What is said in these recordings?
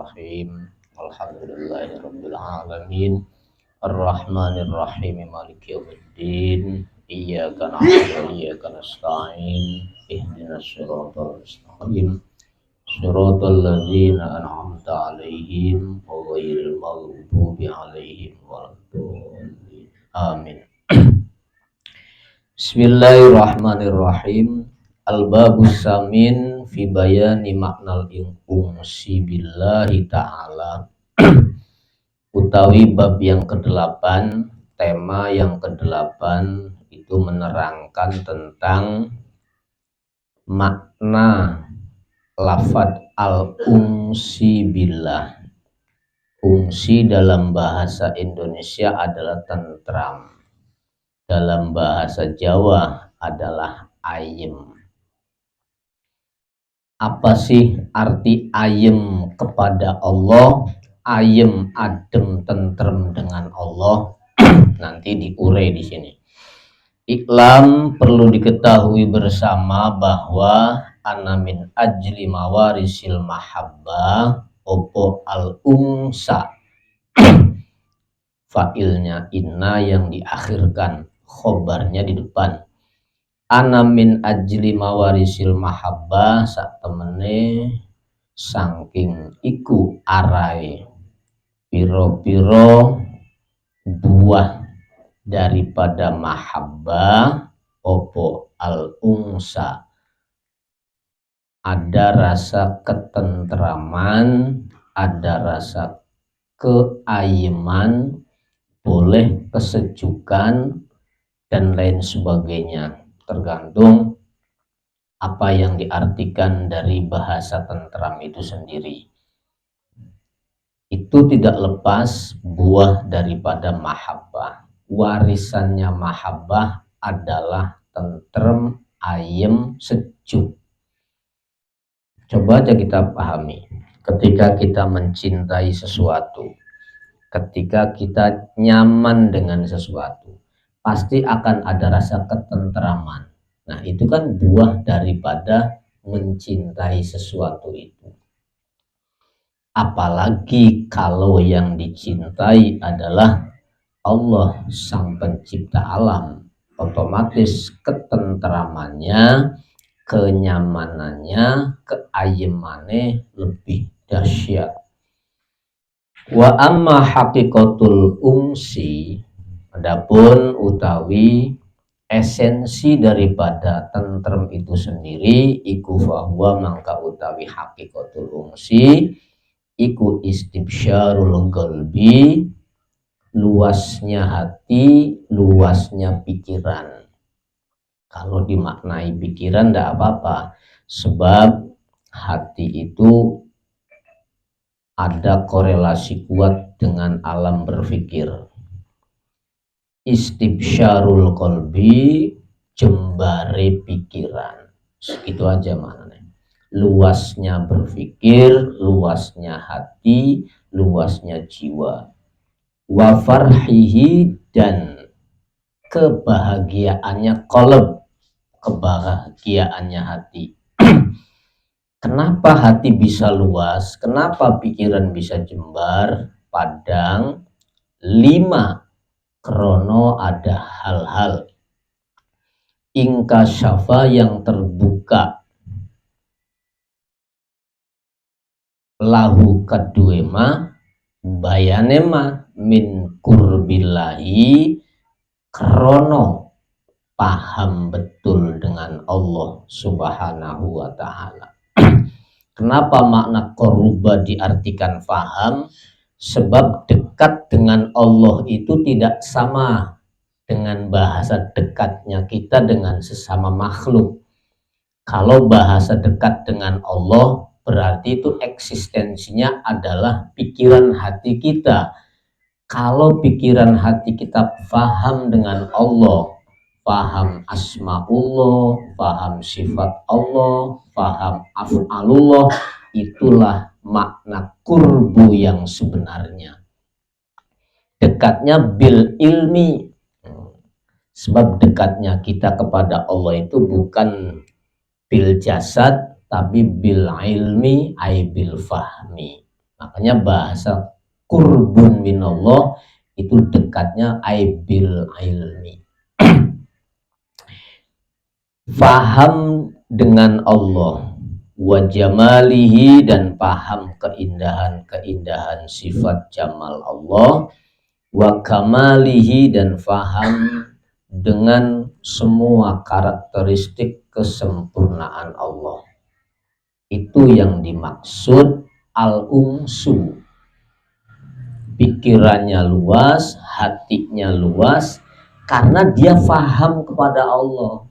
Bismillahirrahmanirrahim. Alhamdulillahirabbil alamin. Arrahmanirrahim. Maliki yaumiddin. Iyyaka na'budu wa iyyaka nasta'in. Ihdinas siratal mustaqim. Shiratal ladzina an'amta 'alaihim ghairil maghdubi 'alaihim waladdallin. Amin. Bismillahirrahmanirrahim. Al-babus samin fi bayani maknal unsi billahi ta'ala. Utawi bab yang ke-8, tema yang ke-8 itu menerangkan tentang makna lafadz al-unsi billah. Unsi dalam bahasa Indonesia adalah tentram. Dalam bahasa Jawa adalah ayem. Apa sih arti ayem kepada Allah? Ayem, adem, tentrem dengan Allah. Nanti diurai di sini. Iklam, perlu diketahui bersama bahwa ana min ajli mawarisil mahabbah opo al-unsa. Fa'ilnya inna yang diakhirkan, khobarnya di depan. Ana min ajli mawarisil mahabbah sak temene saking iku arai piro-piro buah daripada mahabbah opo al-unsa, ada rasa ketentraman, ada rasa keayeman, boleh kesejukan dan lain sebagainya, tergantung apa yang diartikan dari bahasa tentram itu sendiri. Itu tidak lepas buah daripada mahabbah. Warisannya mahabbah adalah tentrem, ayem, sejuk. Coba aja kita pahami, ketika kita mencintai sesuatu, ketika kita nyaman dengan sesuatu, pasti akan ada rasa ketentraman. Nah, itu kan buah daripada mencintai sesuatu itu. Apalagi kalau yang dicintai adalah Allah sang pencipta alam, otomatis ketentramannya, kenyamanannya, keayemannya lebih dahsyat. Wa amma haqiqatul unsi, adapun utawi esensi daripada tentrem itu sendiri, iku fahuwa mangka utawi haqiqatul unsi iku istibsyarul qalbi, luasnya hati, luasnya pikiran. Kalau dimaknai pikiran tidak apa-apa, sebab hati itu ada korelasi kuat dengan alam berpikir. Istibsyarul qalbi, jembare pikiran. Segitu aja maknanya. Luasnya berpikir, luasnya hati, luasnya jiwa. Wa farhihi, dan kebahagiaannya qalb, kebahagiaannya hati. Kenapa hati bisa luas? Kenapa pikiran bisa jembar, padang? 5, krono ada hal-hal ingkasyafa yang terbuka, lahu kaduema bayanema min kurbillahi, krono paham betul dengan Allah subhanahu wa ta'ala. Kenapa makna koruba diartikan faham? Sebab dekat dengan Allah itu tidak sama dengan bahasa dekatnya kita dengan sesama makhluk. Kalau bahasa dekat dengan Allah, berarti itu eksistensinya adalah pikiran hati kita. Kalau pikiran hati kita faham dengan Allah, faham asma'ullah, faham sifat Allah, faham af'alullah, itulah makna kurbu yang sebenarnya. Dekatnya bil ilmi, sebab dekatnya kita kepada Allah itu bukan bil jasad, tapi bil ilmi ay bil fahmi. Makanya bahasa qurbun minallah itu dekatnya aibil ilmi. Faham dengan Allah wa jamalihi, dan paham keindahan-keindahan sifat jamal Allah, wa kamalihi, dan faham dengan semua karakteristik kesempurnaan Allah. Itu yang dimaksud al-unsu. Pikirannya luas, hatinya luas, karena dia faham kepada Allah,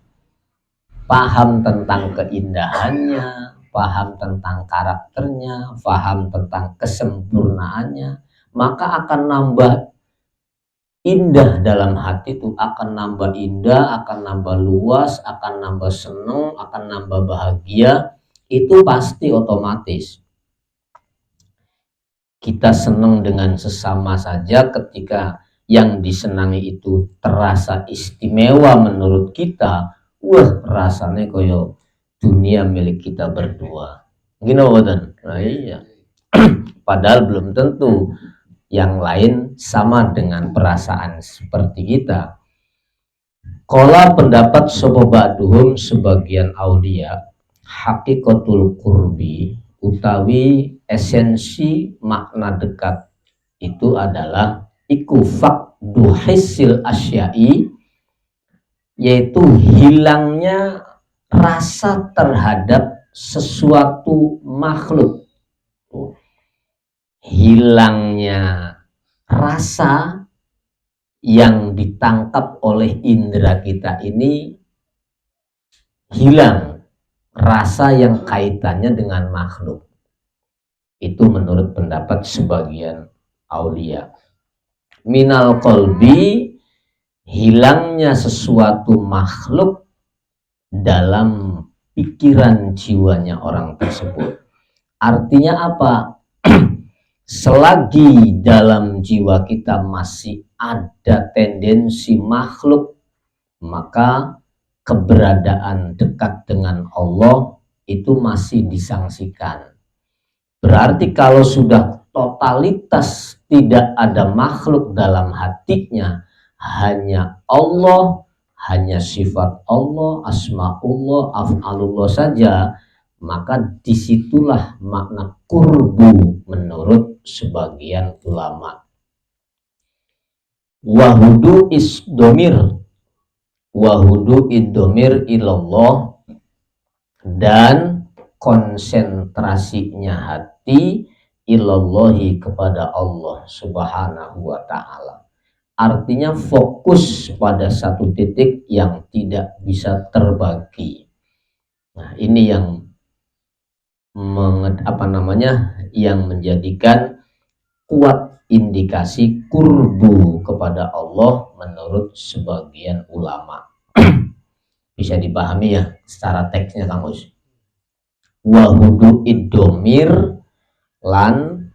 paham tentang keindahannya, paham tentang karakternya, paham tentang kesempurnaannya, maka akan nambah indah dalam hati itu, akan nambah indah, akan nambah luas, akan nambah seneng, akan nambah bahagia. Itu pasti otomatis. Kita senang dengan sesama saja ketika yang disenangi itu terasa istimewa menurut kita, wah rasanya koyo dunia milik kita berdua. Gini wadan. Nah iya. Padahal belum tentu yang lain sama dengan perasaan seperti kita. Qala pendapat sobobaduhum sebagian aulia, hakikatul qurbi utawi esensi makna dekat itu adalah iku faqdu hissil asyai, yaitu hilangnya rasa terhadap sesuatu makhluk. Hilangnya rasa yang ditangkap oleh indera kita ini, hilang rasa yang kaitannya dengan makhluk. Itu menurut pendapat sebagian aulia. Minal qalbi, hilangnya sesuatu makhluk dalam pikiran jiwanya orang tersebut. Artinya apa? Selagi dalam jiwa kita masih ada tendensi makhluk, maka keberadaan dekat dengan Allah itu masih disangsikan. Berarti kalau sudah totalitas tidak ada makhluk dalam hatinya, hanya Allah, hanya sifat Allah, asma'ullah, af'alullah saja, maka disitulah makna kurbu menurut sebagian ulama. Wahudu isdomir, wahudu iddomir ilallah, dan konsentrasinya hati ilallahi kepada Allah subhanahu wa ta'ala. Artinya fokus pada satu titik yang tidak bisa terbagi. Nah ini yang yang menjadikan kuat indikasi kurbu kepada Allah menurut sebagian ulama. Bisa dipahami ya secara teksnya Kang Us. Wahudu iddomir lan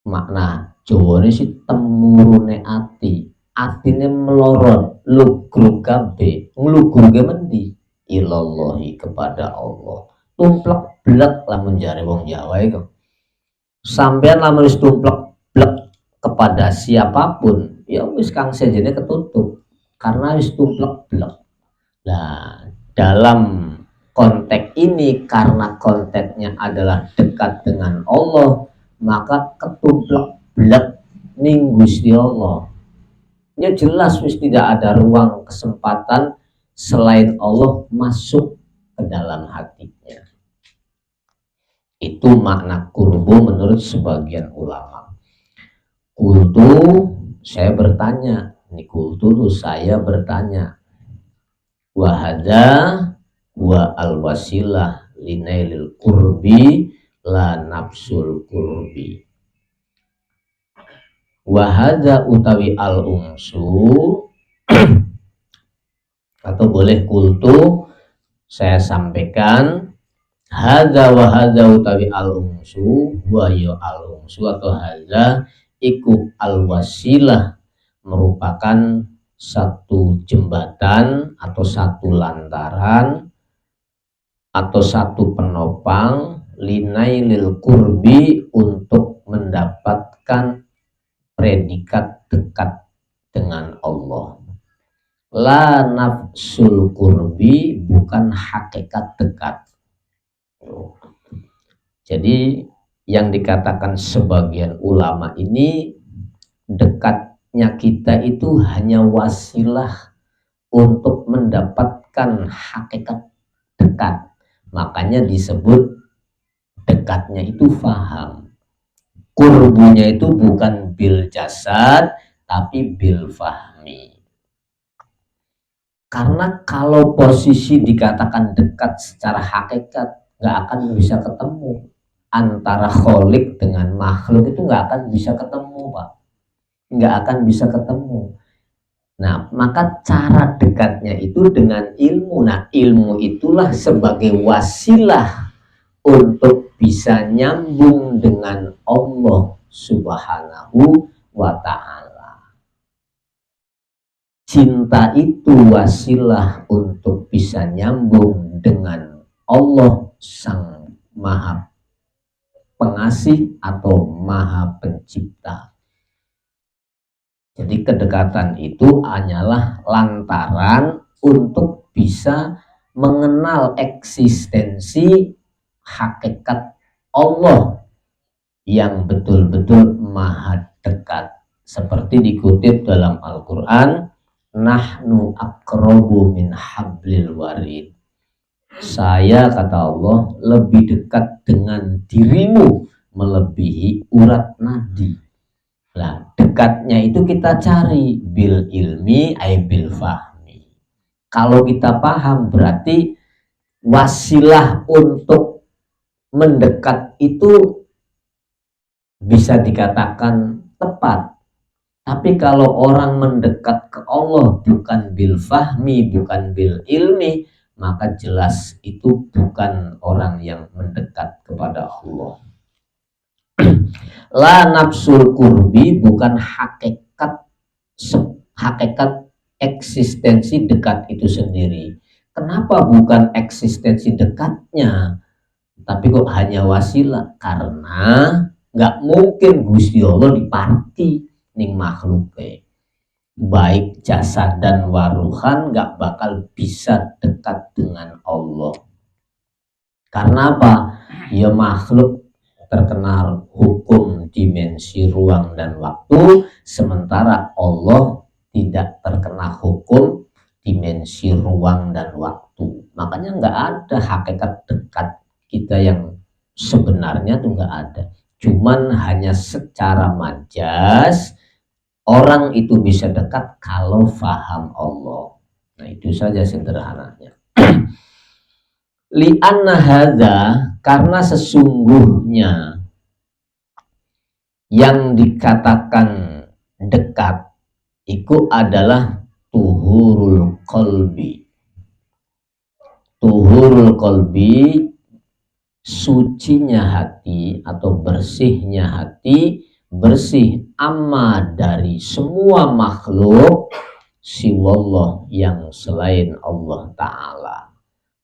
makna Jawane si temurune ati, atine melorot, lugrug kabeh, nglugruge mendi ilallahi kepada Allah. Tumplek blek lamun jare wong Jawa iku. Sampeyan lamun wis tumplek blek kepada siapapun, ya wis kang sejene ketutup karena wis tumplek blek. Nah, dalam konteks ini karena konteksnya adalah dekat dengan Allah, maka ketumplek blek ning Gusti Allah. Ya jelas wis tidak ada ruang kesempatan selain Allah masuk ke dalam hatinya. Itu makna kurbu menurut sebagian ulama. Kultu, saya bertanya, ini kultu saya bertanya, wahada wa al-wasilah linailil qurbi la nafsul qurbi. Wahada utawi al-umsu atau boleh kultu saya sampaikan, hadza wa hadza utawi al-umsu wa ya al-umsu atau hadza iku al-wasilah, merupakan satu jembatan atau satu lantaran atau satu penopang linailil qurbi, untuk mendapatkan predikat dekat dengan Allah. La nafsul qurbi, bukan hakikat dekat. Jadi yang dikatakan sebagian ulama ini, dekatnya kita itu hanya wasilah untuk mendapatkan hakikat dekat. Makanya disebut dekatnya itu faham. Kurbunya itu bukan bil jasad, tapi bil fahmi. Karena kalau posisi dikatakan dekat secara hakikat, nggak akan bisa ketemu. Antara kholik dengan makhluk itu nggak akan bisa ketemu, Pak. Nggak akan bisa ketemu. Nah, maka cara dekatnya itu dengan ilmu. Nah, ilmu itulah sebagai wasilah untuk bisa nyambung dengan Allah Subhanahu wa Ta'ala. Cinta itu wasilah untuk bisa nyambung dengan Allah Sang Maha Pengasih atau Maha Pencipta. Jadi kedekatan itu hanyalah lantaran untuk bisa mengenal eksistensi hakikat Allah yang betul-betul maha dekat. Seperti dikutip dalam Al-Quran, nahnu aqrabu min hablil warid. Saya, kata Allah, lebih dekat dengan dirimu melebihi urat nadi. Nah, dekatnya itu kita cari bil ilmi ay bil fahmi. Kalau kita paham, berarti wasilah untuk mendekat itu bisa dikatakan tepat. Tapi kalau orang mendekat ke Allah bukan bil fahmi, bukan bil ilmi, maka jelas itu bukan orang yang mendekat kepada Allah. La nafsul kurbi, bukan hakikat eksistensi dekat itu sendiri. Kenapa bukan eksistensi dekatnya, tapi kok hanya wasilah? Karena nggak mungkin Gusti Allah diparti ning makhluknya, baik jasad dan waruhan nggak bakal bisa dekat dengan Allah. Karena apa? Ya makhluk terkenal hukum dimensi ruang dan waktu, sementara Allah tidak terkena hukum dimensi ruang dan waktu. Makanya nggak ada hakikat dekat kita yang sebenarnya tuh nggak ada. Cuman hanya secara majas orang itu bisa dekat kalau faham Allah. Nah, itu saja sederhananya. Li'anna hadza, karena sesungguhnya yang dikatakan dekat itu adalah tuhurul qalbi. Tuhurul qalbi, sucinya hati atau bersihnya hati, bersih amma dari semua makhluk siwallah, yang selain Allah Ta'ala.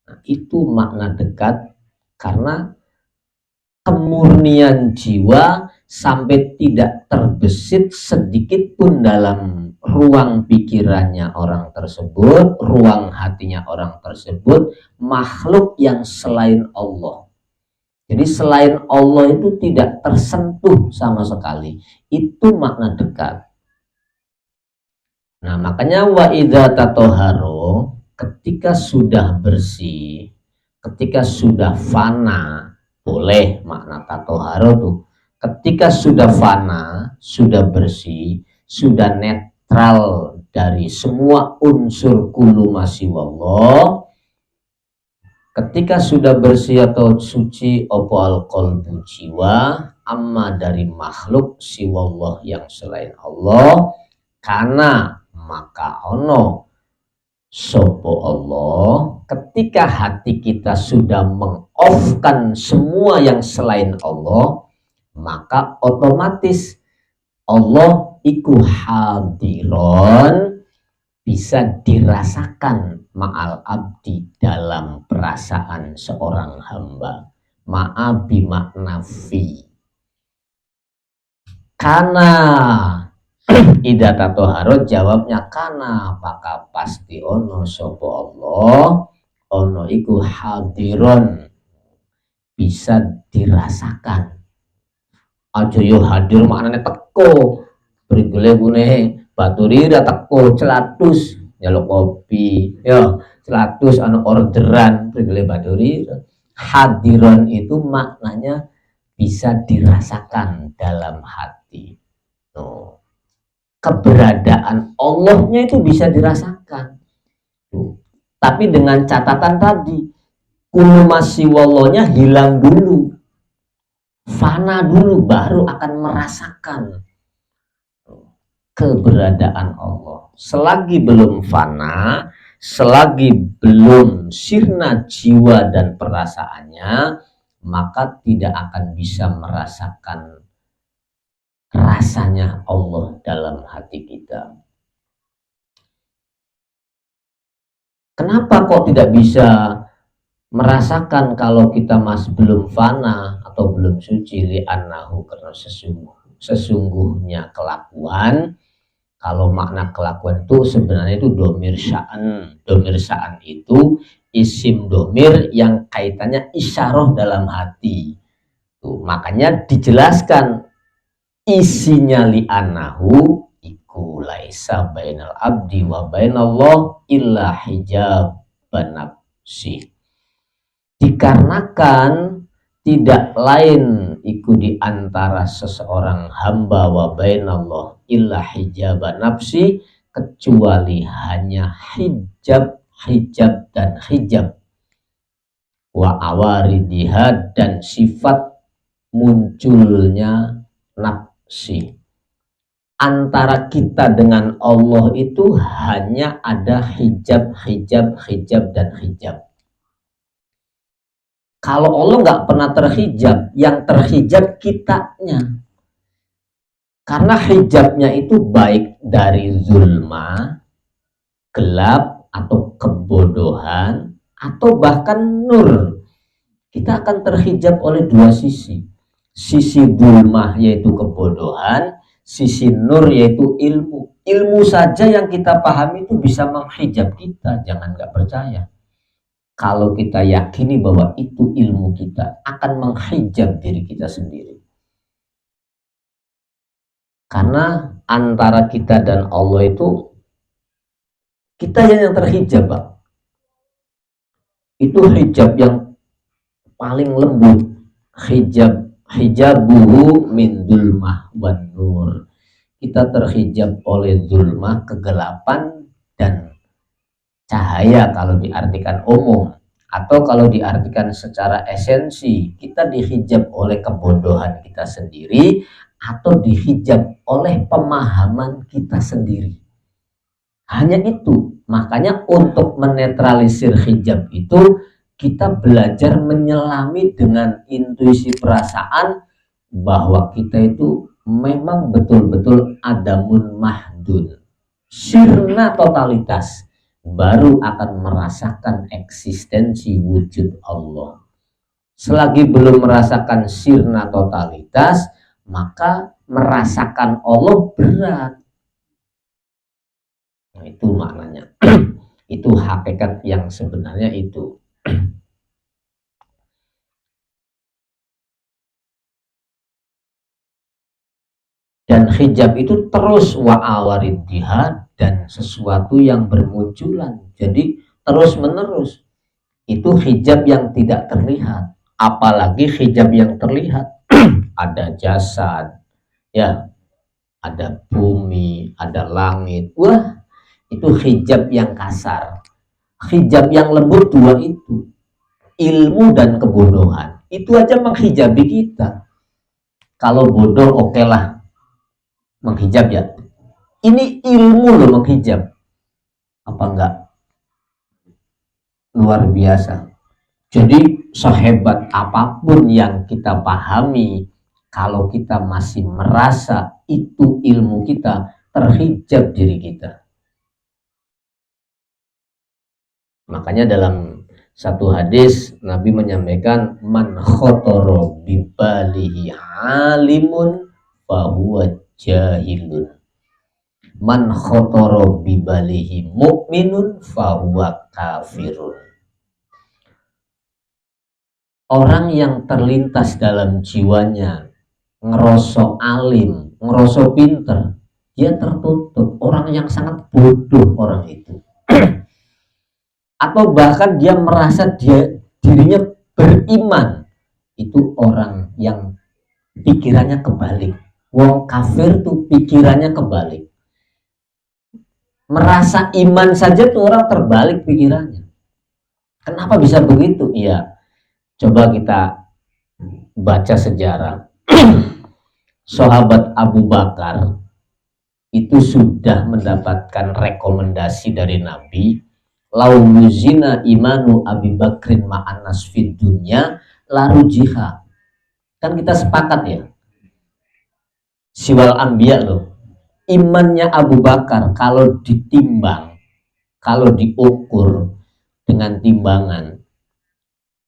Nah, itu makna dekat, karena kemurnian jiwa sampai tidak terbesit sedikit pun dalam ruang pikirannya orang tersebut, ruang hatinya orang tersebut, makhluk yang selain Allah. Jadi selain Allah itu tidak tersentuh sama sekali. Itu makna dekat. Nah, makanya wa idza tatoharo, ketika sudah bersih, ketika sudah fana, boleh makna tatoharo tuh. Ketika sudah fana, sudah bersih, sudah netral dari semua unsur kullu masiwallah, ketika sudah bersih atau suci opo al-qalbu, jiwa, amma dari makhluk siwallah, yang selain Allah, karena maka ono sopo Allah, ketika hati kita sudah mengoffkan semua yang selain Allah, maka otomatis Allah iku hadiron, bisa dirasakan ma'al abdi, dalam perasaan seorang hamba. ma'a bimakna fi. Karena ida tatoharo jawabnya kana, maka pasti ono sopo Allah, ono iku hadiron, bisa dirasakan. Aja yo hadir maknane teko. Brigele gune baturira teko celatus nyaluk kopi. Yo, celatus anu orderan brigele baturira. Hadiron itu maknanya bisa dirasakan dalam hati. Tuh. Keberadaan Allahnya itu bisa dirasakan. Tuh. Tapi dengan catatan tadi, kulu masih wallonya hilang dulu, fana dulu, baru akan merasakan keberadaan Allah. Selagi belum fana, selagi belum sirna jiwa dan perasaannya, maka tidak akan bisa merasakan rasanya Allah dalam hati kita. Kenapa kok tidak bisa merasakan kalau kita masih belum fana atau belum suci? Li'annahu, karena sesungguhnya kelakuan, kalau makna kelakuan itu sebenarnya itu domir sya'an. Domir sya'an itu isim domir yang kaitannya isyarah dalam hati. Tuh, makanya dijelaskan isinya li'annahu iku laisa bainal abdi wa bainallah illa hijab nafsi. Dikarenakan tidak lain iku di antara seseorang hamba wa bainallah illa hijab nafsi, kecuali hanya hijab dan hijab, wa awaridiha, dan sifat munculnya nafsi. Antara kita dengan Allah itu hanya ada hijab dan hijab. Kalau Allah nggak pernah terhijab, yang terhijab kitanya. Karena hijabnya itu baik dari zulma, gelap atau kebodohan, atau bahkan nur. Kita akan terhijab oleh dua sisi. Sisi zulma yaitu kebodohan, sisi nur yaitu ilmu. Ilmu saja yang kita pahami itu bisa menghijab kita, jangan nggak percaya. Kalau kita yakini bahwa itu ilmu kita, akan menghijab diri kita sendiri. Karena antara kita dan Allah itu, kita yang terhijab, Pak. Itu hijab yang paling lembut. Hijabuhu min dzulmah wan nur. Kita terhijab oleh dzulmah, kegelapan, dan cahaya kalau diartikan umum. Atau kalau diartikan secara esensi, kita dihijab oleh kebodohan kita sendiri atau dihijab oleh pemahaman kita sendiri. Hanya itu. Makanya untuk menetralisir hijab itu, kita belajar menyelami dengan intuisi perasaan bahwa kita itu memang betul-betul adamun mahdun, sirna totalitas, baru akan merasakan eksistensi wujud Allah. Selagi belum merasakan sirna totalitas, maka merasakan Allah berat. Nah, itu maknanya. Itu hakikat yang sebenarnya itu. Dan hijab itu terus wa'awariddiha, dan sesuatu yang bermunculan. Jadi terus menerus. Itu hijab yang tidak terlihat. Apalagi hijab yang terlihat. Ada jasad, ya, ada bumi, ada langit. Wah, itu hijab yang kasar. Hijab yang lembut dua itu, ilmu dan kebodohan, itu aja menghijabi kita. Kalau bodoh oke lah menghijab ya, ini ilmu loh menghijab, apa enggak luar biasa. Jadi sehebat apapun yang kita pahami, kalau kita masih merasa itu ilmu kita, terhijab diri kita. Makanya dalam Satu hadis Nabi menyampaikan, man khotoro bibalihi alimun fahuwa jahilun, man khotoro bibalihi mu'minun fahuwa kafirun. Orang yang terlintas dalam jiwanya ngerosok alim, ngerosok pinter, dia tertutup. Orang yang sangat bodoh orang itu. Atau bahkan dia merasa dirinya beriman, itu orang yang pikirannya kebalik. Wong kafir tuh pikirannya kebalik. Merasa iman saja tuh orang terbalik pikirannya. Kenapa bisa begitu? Iya, coba kita baca sejarah. Sahabat Abu Bakar itu sudah mendapatkan rekomendasi dari Nabi, lauzina imanu Abi Bakrin ma'anas fid dunya laru jihad. Kan kita sepakat ya, siwal anbiya loh, imannya Abu Bakar kalau ditimbang, kalau diukur dengan timbangan,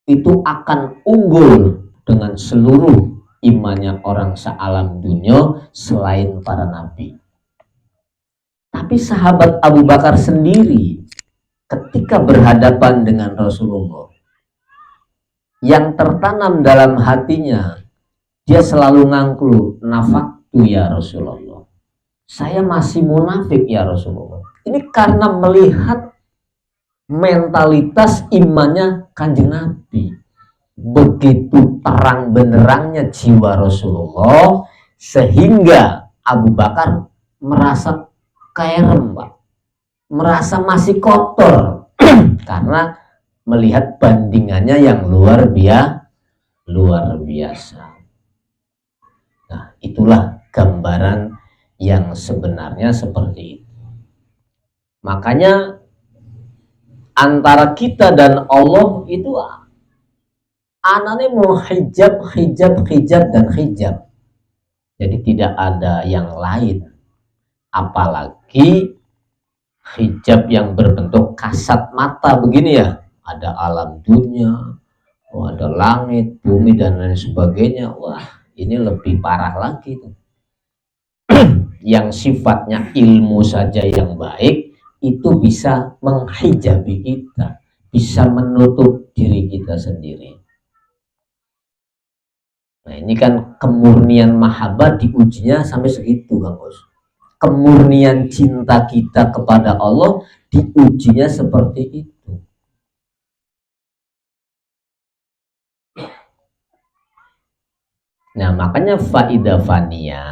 itu akan unggul dengan seluruh imannya orang sealam dunia selain para nabi. Tapi sahabat Abu Bakar sendiri ketika berhadapan dengan Rasulullah, yang tertanam dalam hatinya, dia selalu ngangklu, nafaktu ya Rasulullah, saya masih munafik ya Rasulullah. Ini karena melihat mentalitas imannya Kanjeng Nabi. Begitu terang benderangnya jiwa Rasulullah, sehingga Abu Bakar merasa kairem, Pak, merasa masih kotor karena melihat bandingannya yang luar biasa. Nah, itulah gambaran yang sebenarnya seperti itu. Makanya antara kita dan Allah itu anane mau hijab dan hijab. Jadi tidak ada yang lain. Apalagi hijab yang berbentuk kasat mata begini ya, ada alam dunia, ada langit, bumi dan lain sebagainya. Wah, ini lebih parah lagi tuh. Yang sifatnya ilmu saja yang baik itu bisa menghijabi kita, bisa menutup diri kita sendiri. Nah, ini kan kemurnian mahabbah diujinya sampai segitu, Kang Bos. Kemurnian cinta kita kepada Allah diujinya seperti itu. Nah, makanya faidah fania,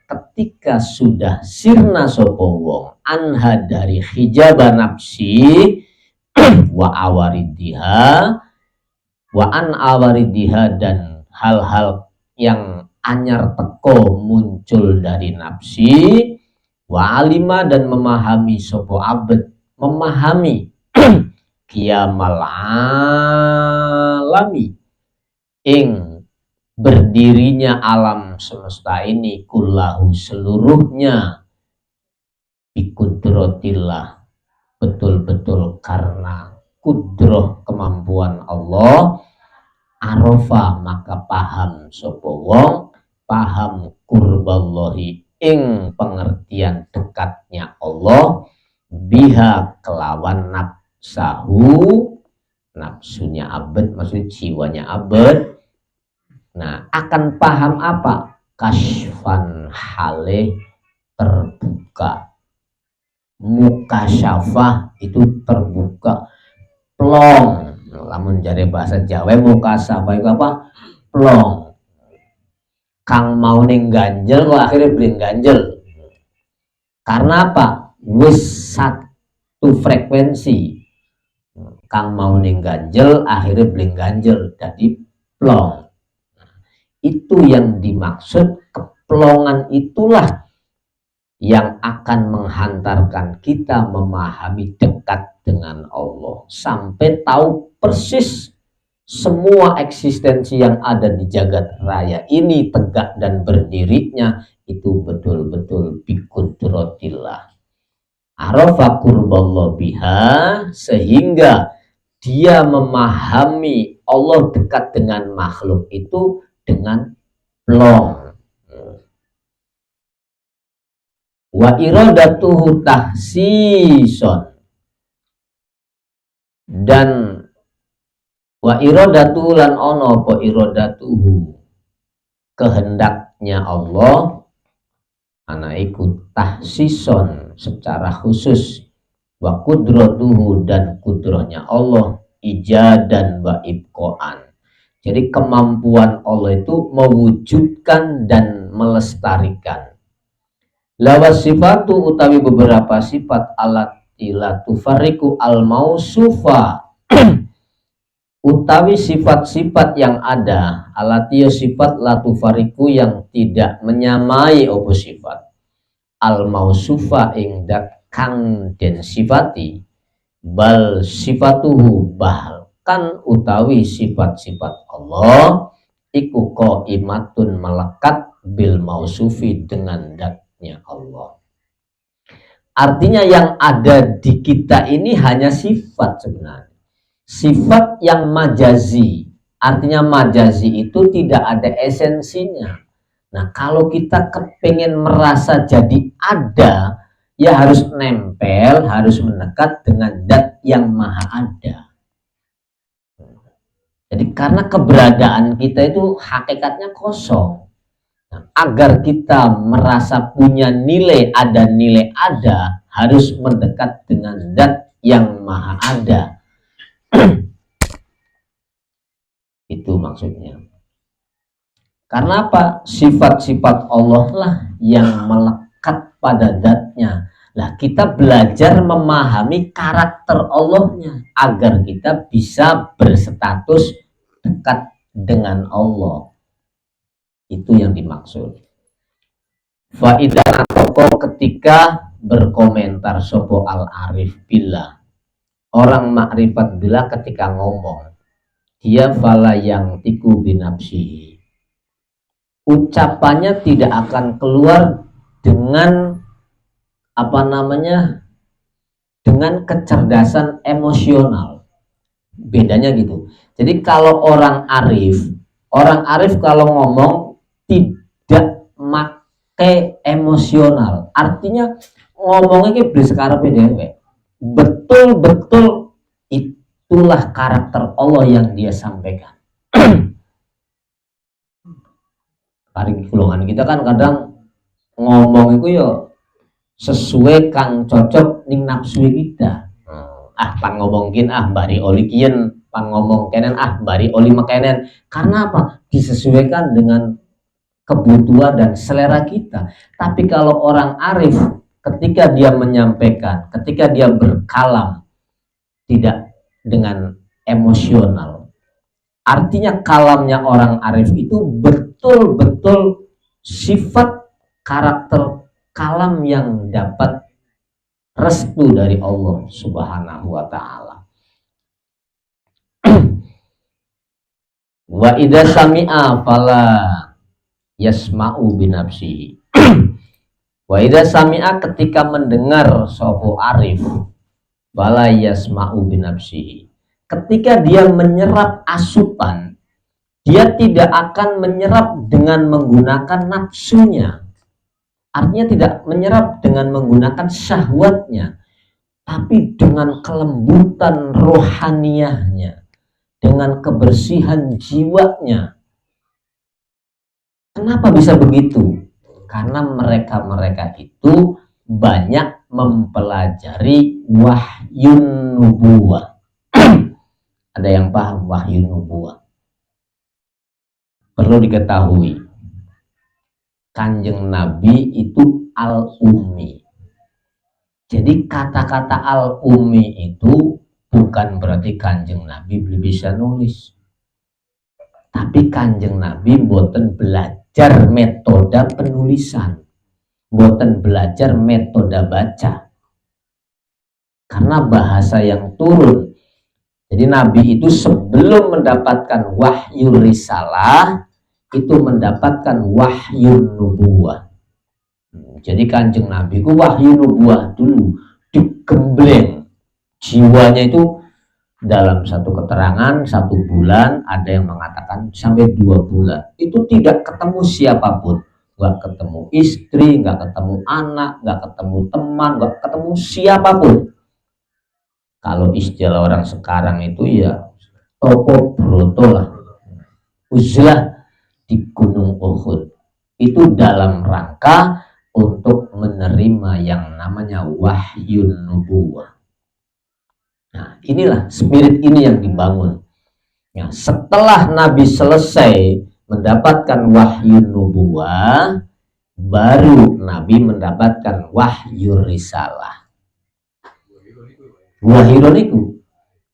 ketika sudah sirna sopo wong anha dari hijaba nafsi wa awaridiha wa an awaridiha, dan hal-hal yang anyar teko muncul dari nafsi, wa alima, dan memahami sopo abad, memahami kiamal alami, ing berdirinya alam semesta ini, kullahu seluruhnya, bikudrotillah, betul-betul karena kudroh kemampuan Allah, arofa, maka paham sopo wong, paham kurballahi, ing pengertian dekatnya Allah, biha kelawan nafsahu, nafsunya abad, maksudnya jiwanya abad. Nah, akan paham apa? Kasyfan hale terbuka, mukasyafah itu terbuka, plong. Lamun jare bahasa Jawa mukasyafah itu apa? Plong. Kang mau ning ganjel kok akhirnya beli ganjel. Karena apa? Wis satu frekuensi. Kang mau ning ganjel akhirnya beli ganjel, jadi plong. Itu yang dimaksud, keplongan itulah yang akan menghantarkan kita memahami dekat dengan Allah, sampai tahu persis semua eksistensi yang ada di jagat raya ini tegak dan berdirinya itu betul-betul bikudratillah. Arafa qurballah biha, sehingga dia memahami Allah dekat dengan makhluk itu dengan plong. Wa iradatuhu tahsison, dan wa iradatu lan ono apa iradatuhu kehendaknya Allah ana iku tahsison secara khusus, wa kudratuhu dan kudrohnya Allah ijadan wa ibqaan. Jadi kemampuan Allah itu mewujudkan dan melestarikan. Lawas sifatu utawi beberapa sifat alat ila tufariku al mausufa utawi sifat-sifat yang ada alatiya sifat latufariku yang tidak menyamai opo sifat al mausufa ing kang den sifati bal sifatuhu bahkan utawi sifat-sifat Allah iku qaimatun melekat bil mausufi dengan datnya Allah. Artinya yang ada di kita ini hanya sifat sebenarnya, sifat yang majazi. Artinya majazi itu tidak ada esensinya. Nah kalau kita kepengen merasa jadi ada, ya harus nempel, harus mendekat dengan zat yang maha ada. Jadi karena keberadaan kita itu hakikatnya kosong. Nah, agar kita merasa punya nilai ada, harus mendekat dengan zat yang maha ada. Itu maksudnya. Karena apa? Sifat-sifat Allah lah yang melekat pada zatnya. Nah, kita belajar memahami karakter Allahnya agar kita bisa berstatus dekat dengan Allah. Itu yang dimaksud. Faidah atau ketika berkomentar sopo al arif billah, orang makrifat billah ketika ngomong, dia fala yang tiku binafsihi, ucapannya tidak akan keluar dengan dengan kecerdasan emosional. Bedanya gitu. Jadi kalau orang arif kalau ngomong tidak make emosional, artinya ngomongnya kayak sekarang PDW, betul-betul itulah karakter Allah yang dia sampaikan. Paling golongan kita kan kadang ngomong itu ya sesuai kang cocok ning nafsu kita. Pan ngomongin bari oli kien, pan ngomong kenen bari oli makenen. Karena apa? Disesuaikan dengan kebutuhan dan selera kita. Tapi kalau orang arif ketika dia menyampaikan, ketika dia berkalam tidak dengan emosional, artinya kalamnya orang arif itu betul-betul sifat karakter kalam yang dapat restu dari Allah Subhanahu wa ta'ala. Wa idza sami'a fala yasma'u binafsihi. Wa idza sami'a ketika mendengar sopo arif fala yasma'u binafsihi. Ketika dia menyerap asupan, dia tidak akan menyerap dengan menggunakan nafsunya. Artinya tidak menyerap dengan menggunakan syahwatnya, tapi dengan kelembutan rohaniyahnya, dengan kebersihan jiwanya. Kenapa bisa begitu? Karena mereka itu banyak mempelajari wahyun nubuwah. Ada yang paham wahyun nubuwah? Perlu diketahui, Kanjeng Nabi itu al-ummi. Jadi kata-kata al-ummi itu bukan berarti Kanjeng Nabi belum bisa nulis. Tapi Kanjeng Nabi boten belajar metode penulisan, boten belajar metode baca. Karena bahasa yang turun. Jadi Nabi itu sebelum mendapatkan wahyu risalah, itu mendapatkan wahyu nubuwah. Jadi Kanjeng Nabi itu wahyu nubuwah dulu, digembleng jiwanya itu Dalam satu keterangan 1 bulan, ada yang mengatakan sampai 2 bulan. Itu tidak ketemu siapapun, nggak ketemu istri, nggak ketemu anak, nggak ketemu teman, nggak ketemu siapapun. Kalau istilah orang sekarang itu ya topo broto lah, uzlah di Gunung Uhud. Itu dalam rangka untuk menerima yang namanya wahyu nubuwah. Nah, inilah spirit ini yang dibangun. Ya, setelah Nabi selesai mendapatkan wahyu nubuwah, baru Nabi mendapatkan wahyu risalah. Wahyu itu.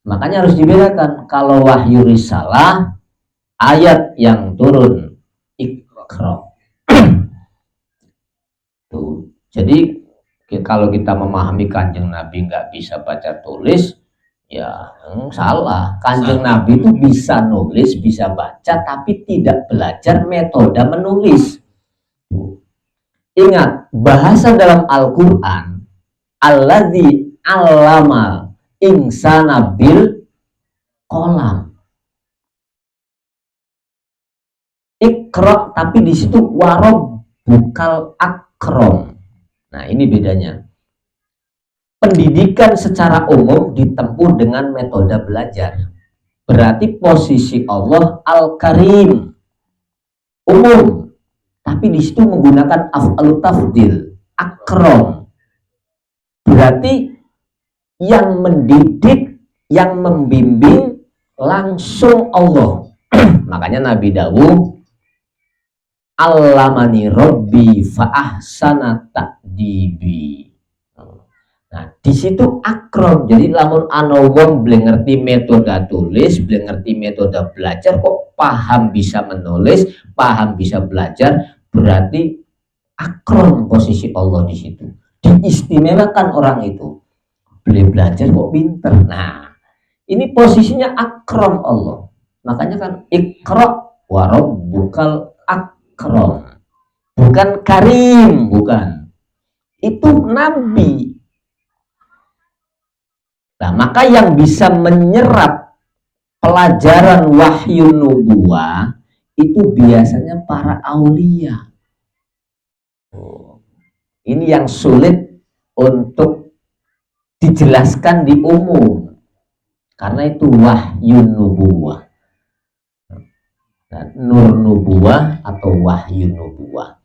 Makanya harus dibedakan. Kalau wahyu risalah, ayat yang turun Iqra. Tuh. Jadi kalau kita memahami Kanjeng Nabi nggak bisa baca tulis, ya salah. Kanjeng Nabi itu bisa nulis, bisa baca, tapi tidak belajar metode menulis. Ingat, bahasa dalam Al-Quran, alladzi allama insana bil qalam. Iqra, tapi di situ warob bukal akrom. Nah, ini bedanya. Pendidikan secara umum ditempuh dengan metode belajar. Berarti posisi Allah Al-Karim, umum, tapi di situ menggunakan af'alu tafdil, akrom. Berarti yang mendidik, yang membimbing langsung Allah. Makanya Nabi Dawud, Allamani Rabbi fa'ahsana ta'dibi. Nah, di situ akrom. Jadi lamun ana wong bleng ngerti metode tulis, bleng ngerti metode belajar, kok paham bisa menulis, paham bisa belajar, berarti akrom posisi Allah di situ. Diistimewakan orang itu. Boleh belajar kok pinter. Nah, ini posisinya akrom Allah. Makanya kan Iqra wa rabbukal akram. Bukan karim, bukan. Itu nabi. Nah, maka yang bisa menyerap pelajaran wahyu nubuwah itu biasanya para aulia. Ini yang sulit untuk dijelaskan di umum, karena itu wahyu nubuwah. Nah, nur nubuwah atau wahyu nubuwah.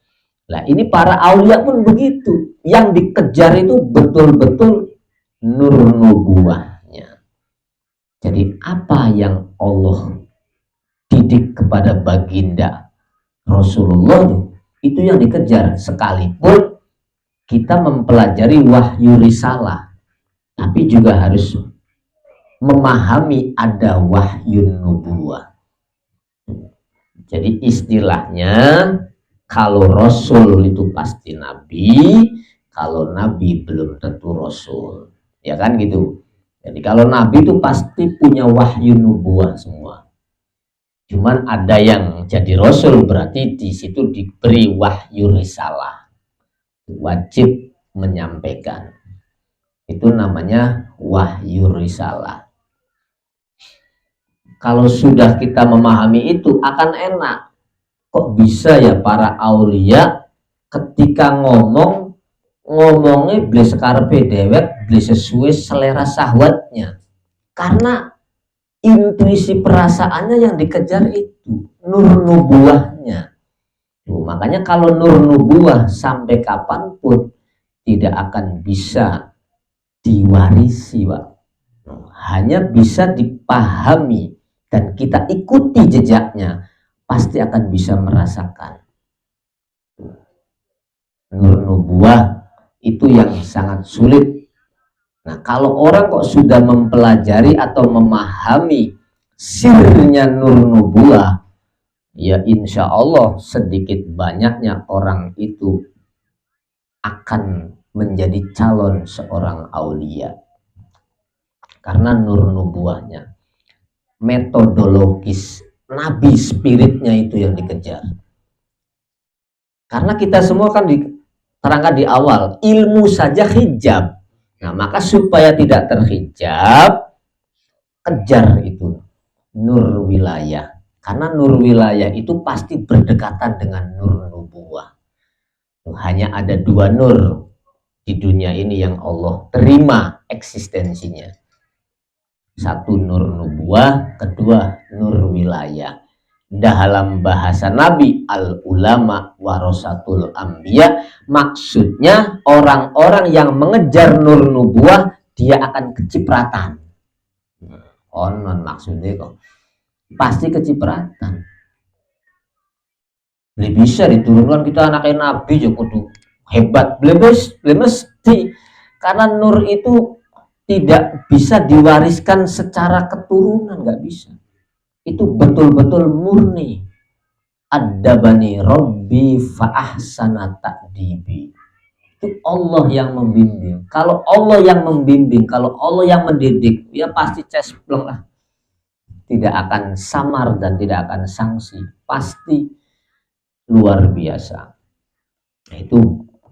Nah, ini para aulia pun begitu. Yang dikejar itu betul-betul nur nubuwahnya. Jadi apa yang Allah didik kepada baginda Rasulullah itu yang dikejar, sekalipun kita mempelajari wahyu risalah, tapi juga harus memahami ada wahyu nubuwah. Jadi istilahnya kalau Rasul itu pasti Nabi, kalau Nabi belum tentu Rasul. Ya kan gitu. Jadi kalau Nabi itu pasti punya wahyu nubuwah semua. Cuman ada yang jadi Rasul, berarti di situ diberi wahyu risalah. Wajib menyampaikan. Itu namanya wahyu risalah. Kalau sudah kita memahami itu akan enak. Kok bisa ya para aulia ketika ngomongnya beli sekarepe dewek, beli sesuai selera syahwatnya. Karena intuisi perasaannya yang dikejar itu nur nubuwahnya. Makanya kalau nur nubuwah sampai kapanpun tidak akan bisa diwarisi, Pak. Hanya bisa dipahami dan kita ikuti jejaknya, pasti akan bisa merasakan. Nur nubuwah itu yang sangat sulit. Nah, kalau orang kok sudah mempelajari atau memahami sirnya nur nubuwah, ya insya Allah sedikit banyaknya orang itu akan menjadi calon seorang aulia. Karena nur nubuwahnya, metodologis nabi spiritnya itu yang dikejar. Karena kita semua kan diterangkan di awal, ilmu saja hijab. Nah, maka supaya tidak terhijab, kejar itu nur wilayah, karena nur wilayah itu pasti berdekatan dengan nur nubuwah. Hanya ada dua nur di dunia ini yang Allah terima eksistensinya. Satu nur nubuwah, kedua nur wilayah. Dalam bahasa Nabi, al ulama warasatul anbiya, maksudnya orang-orang yang mengejar nur nubuwah dia akan kecipratan. Non maksudnya kok pasti kecipratan. Belum bisa diturunkan kita anaknya Nabi ya kudu hebat, belum mesti, karena nur itu tidak bisa diwariskan secara keturunan, nggak bisa. Itu betul-betul murni. Adabani Rabbi fa ahsana ta'dibi. Itu Allah yang membimbing. Kalau Allah yang membimbing, kalau Allah yang mendidik, ya pasti cesplong lah. Tidak akan samar dan tidak akan sanksi. Pasti luar biasa. Nah, itu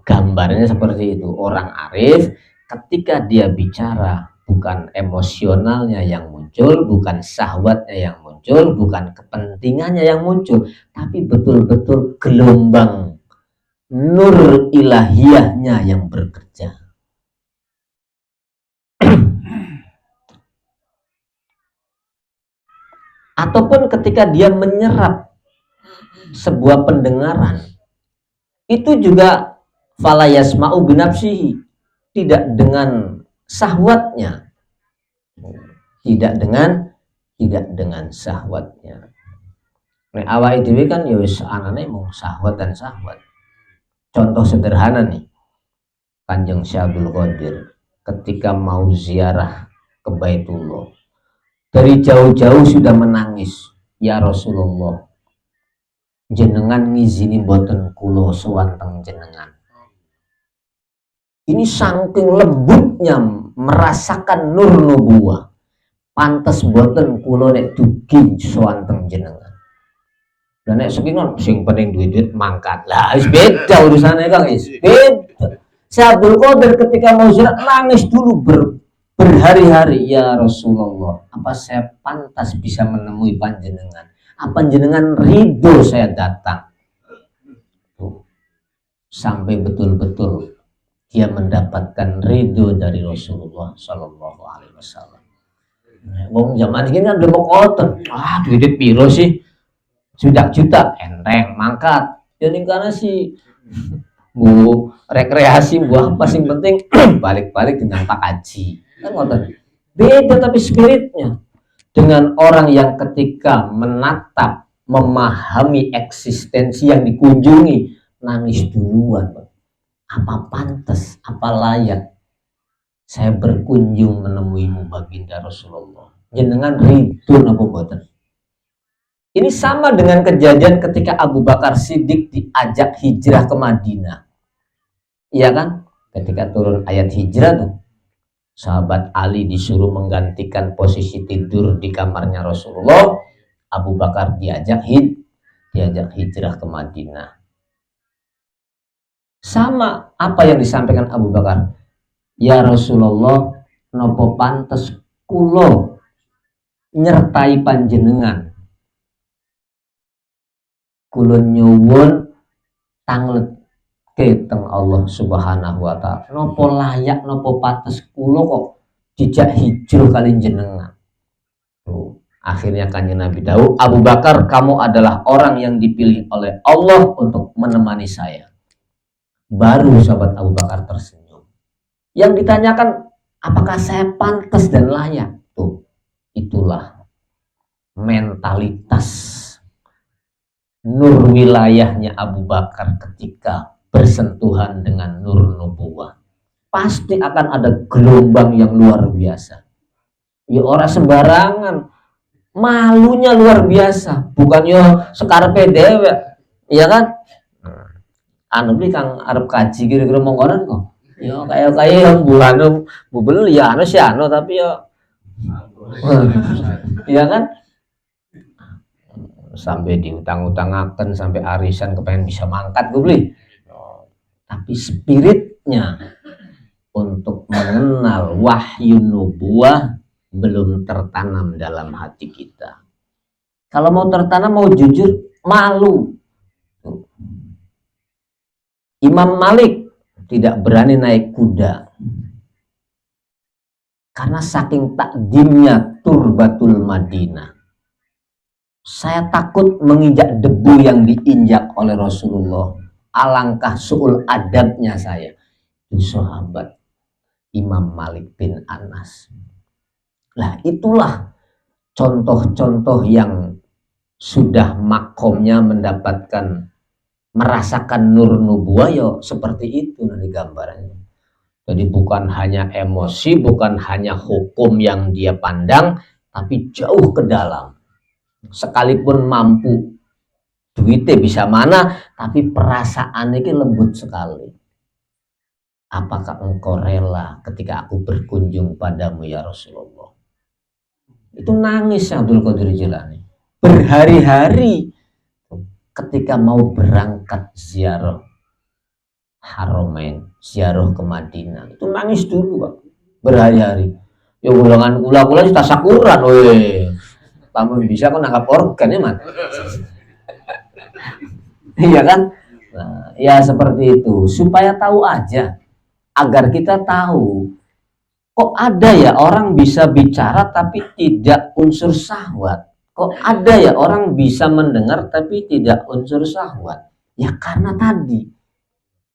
gambarnya seperti itu. Orang arif ketika dia bicara, bukan emosionalnya yang muncul, bukan syahwatnya yang muncul, bukan kepentingannya yang muncul, tapi betul-betul gelombang nur ilahiyahnya yang bekerja. Ataupun ketika dia menyerap sebuah pendengaran, itu juga fala yasma'u binafsihi, tidak dengan syahwatnya, tidak dengan syahwatnya. Nah, awake dhewe kan ya wis anane mung syahwat dan syahwat. Contoh sederhana nih, Kanjeng Syekh Abdul Qadir ketika mau ziarah ke Baitullah, dari jauh-jauh sudah menangis, ya Rasulullah, jenengan ngizini boten kula sewanteng jenengan. Ini saking lembutnya merasakan nur nubuwah, pantes boten kula nek dugi sewanteng jenengan. Dan nek sepingon sing penting duit mangkat. Lah wis beda urusannya Kang, wis beda. Syekh Abdul Qadir ketika mau ziarah nangis dulu berhari-hari, ya Rasulullah, apa saya pantas bisa menemui panjenengan? Apa jenengan ridho saya datang? Sampai betul-betul dia mendapatkan ridho dari Rasulullah Shallallahu Alaihi Wasallam. Wong zaman ini kan udah mau kotor, duit piro sih? Juta enteng mangkat. Jadi karena si bu rekreasi buah apa sing penting balik-balik dengan Pak Haji. Kan ngoten. Beda tapi spiritnya dengan orang yang ketika menatap, memahami eksistensi yang dikunjungi, nangis duluan. Apa pantas, apa layak saya berkunjung menemuimu baginda Rasulullah? Jenengan ridho napa boten? Ini sama dengan kejadian ketika Abu Bakar Siddiq diajak hijrah ke Madinah. Iya kan? Ketika turun ayat hijrah tuh, sahabat Ali disuruh menggantikan posisi tidur di kamarnya Rasulullah. Abu Bakar diajak hijrah ke Madinah. Sama apa yang disampaikan Abu Bakar. Ya Rasulullah, nopo pantes kulo nyertai panjenengan. Kulo nyuwun tanglet keteng Allah Subhanahu wa taala. Nopo layak, nopo pantes kulo kok dijak hijrah kali jenengan. Akhirnya Kanjeng Nabi Daud, Abu Bakar, kamu adalah orang yang dipilih oleh Allah untuk menemani saya. Baru sahabat Abu Bakar tersenyum. Yang ditanyakan, apakah saya pantas dan layak? Tuh, itulah mentalitas nur wilayahnya Abu Bakar ketika bersentuhan dengan nur nubuwah. Pasti akan ada gelombang yang luar biasa. Ya orang sembarangan, malunya luar biasa, bukan yo sekarpe dewe, ya kan? Anu beli Kang arep kaji kira-kira mongkonan kok. Yo kayak yang bulan bu beli ya anu sih anu tapi yo ya kan? Sampai diutang-utangaken, sampai arisan kepengen bisa mangkat gue beli. Tapi spiritnya untuk mengenal wahyu nubuwah belum tertanam dalam hati kita. Kalau mau tertanam, mau jujur, malu. Imam Malik tidak berani naik kuda karena saking takdimnya turbatul Madinah. Saya takut menginjak debu yang diinjak oleh Rasulullah. Alangkah suul adabnya saya. Itu sahabat Imam Malik bin Anas. Nah, itulah contoh-contoh yang sudah makomnya mendapatkan, merasakan nur nubuah, ya seperti itu nanti gambarannya. Jadi bukan hanya emosi, bukan hanya hukum yang dia pandang, tapi jauh ke dalam. Sekalipun mampu duitnya bisa mana, tapi perasaannya ini lembut sekali. Apakah engkau rela ketika aku berkunjung padamu ya Rasulullah? Itu nangis Abdul Qadir Jilani berhari-hari ketika mau berangkat ziarah Haramain, ziarah ke Madinah. Itu nangis dulu Pak, berhari-hari. Ya ulangan kula sudah sakuran, weh. Tamu bisa kok nangkap organ ya, Man. Iya kan? Nah, ya seperti itu, supaya tahu aja, agar kita tahu kok ada ya orang bisa bicara tapi tidak unsur syahwat. Kok ada ya orang bisa mendengar tapi tidak unsur syahwat. Ya karena tadi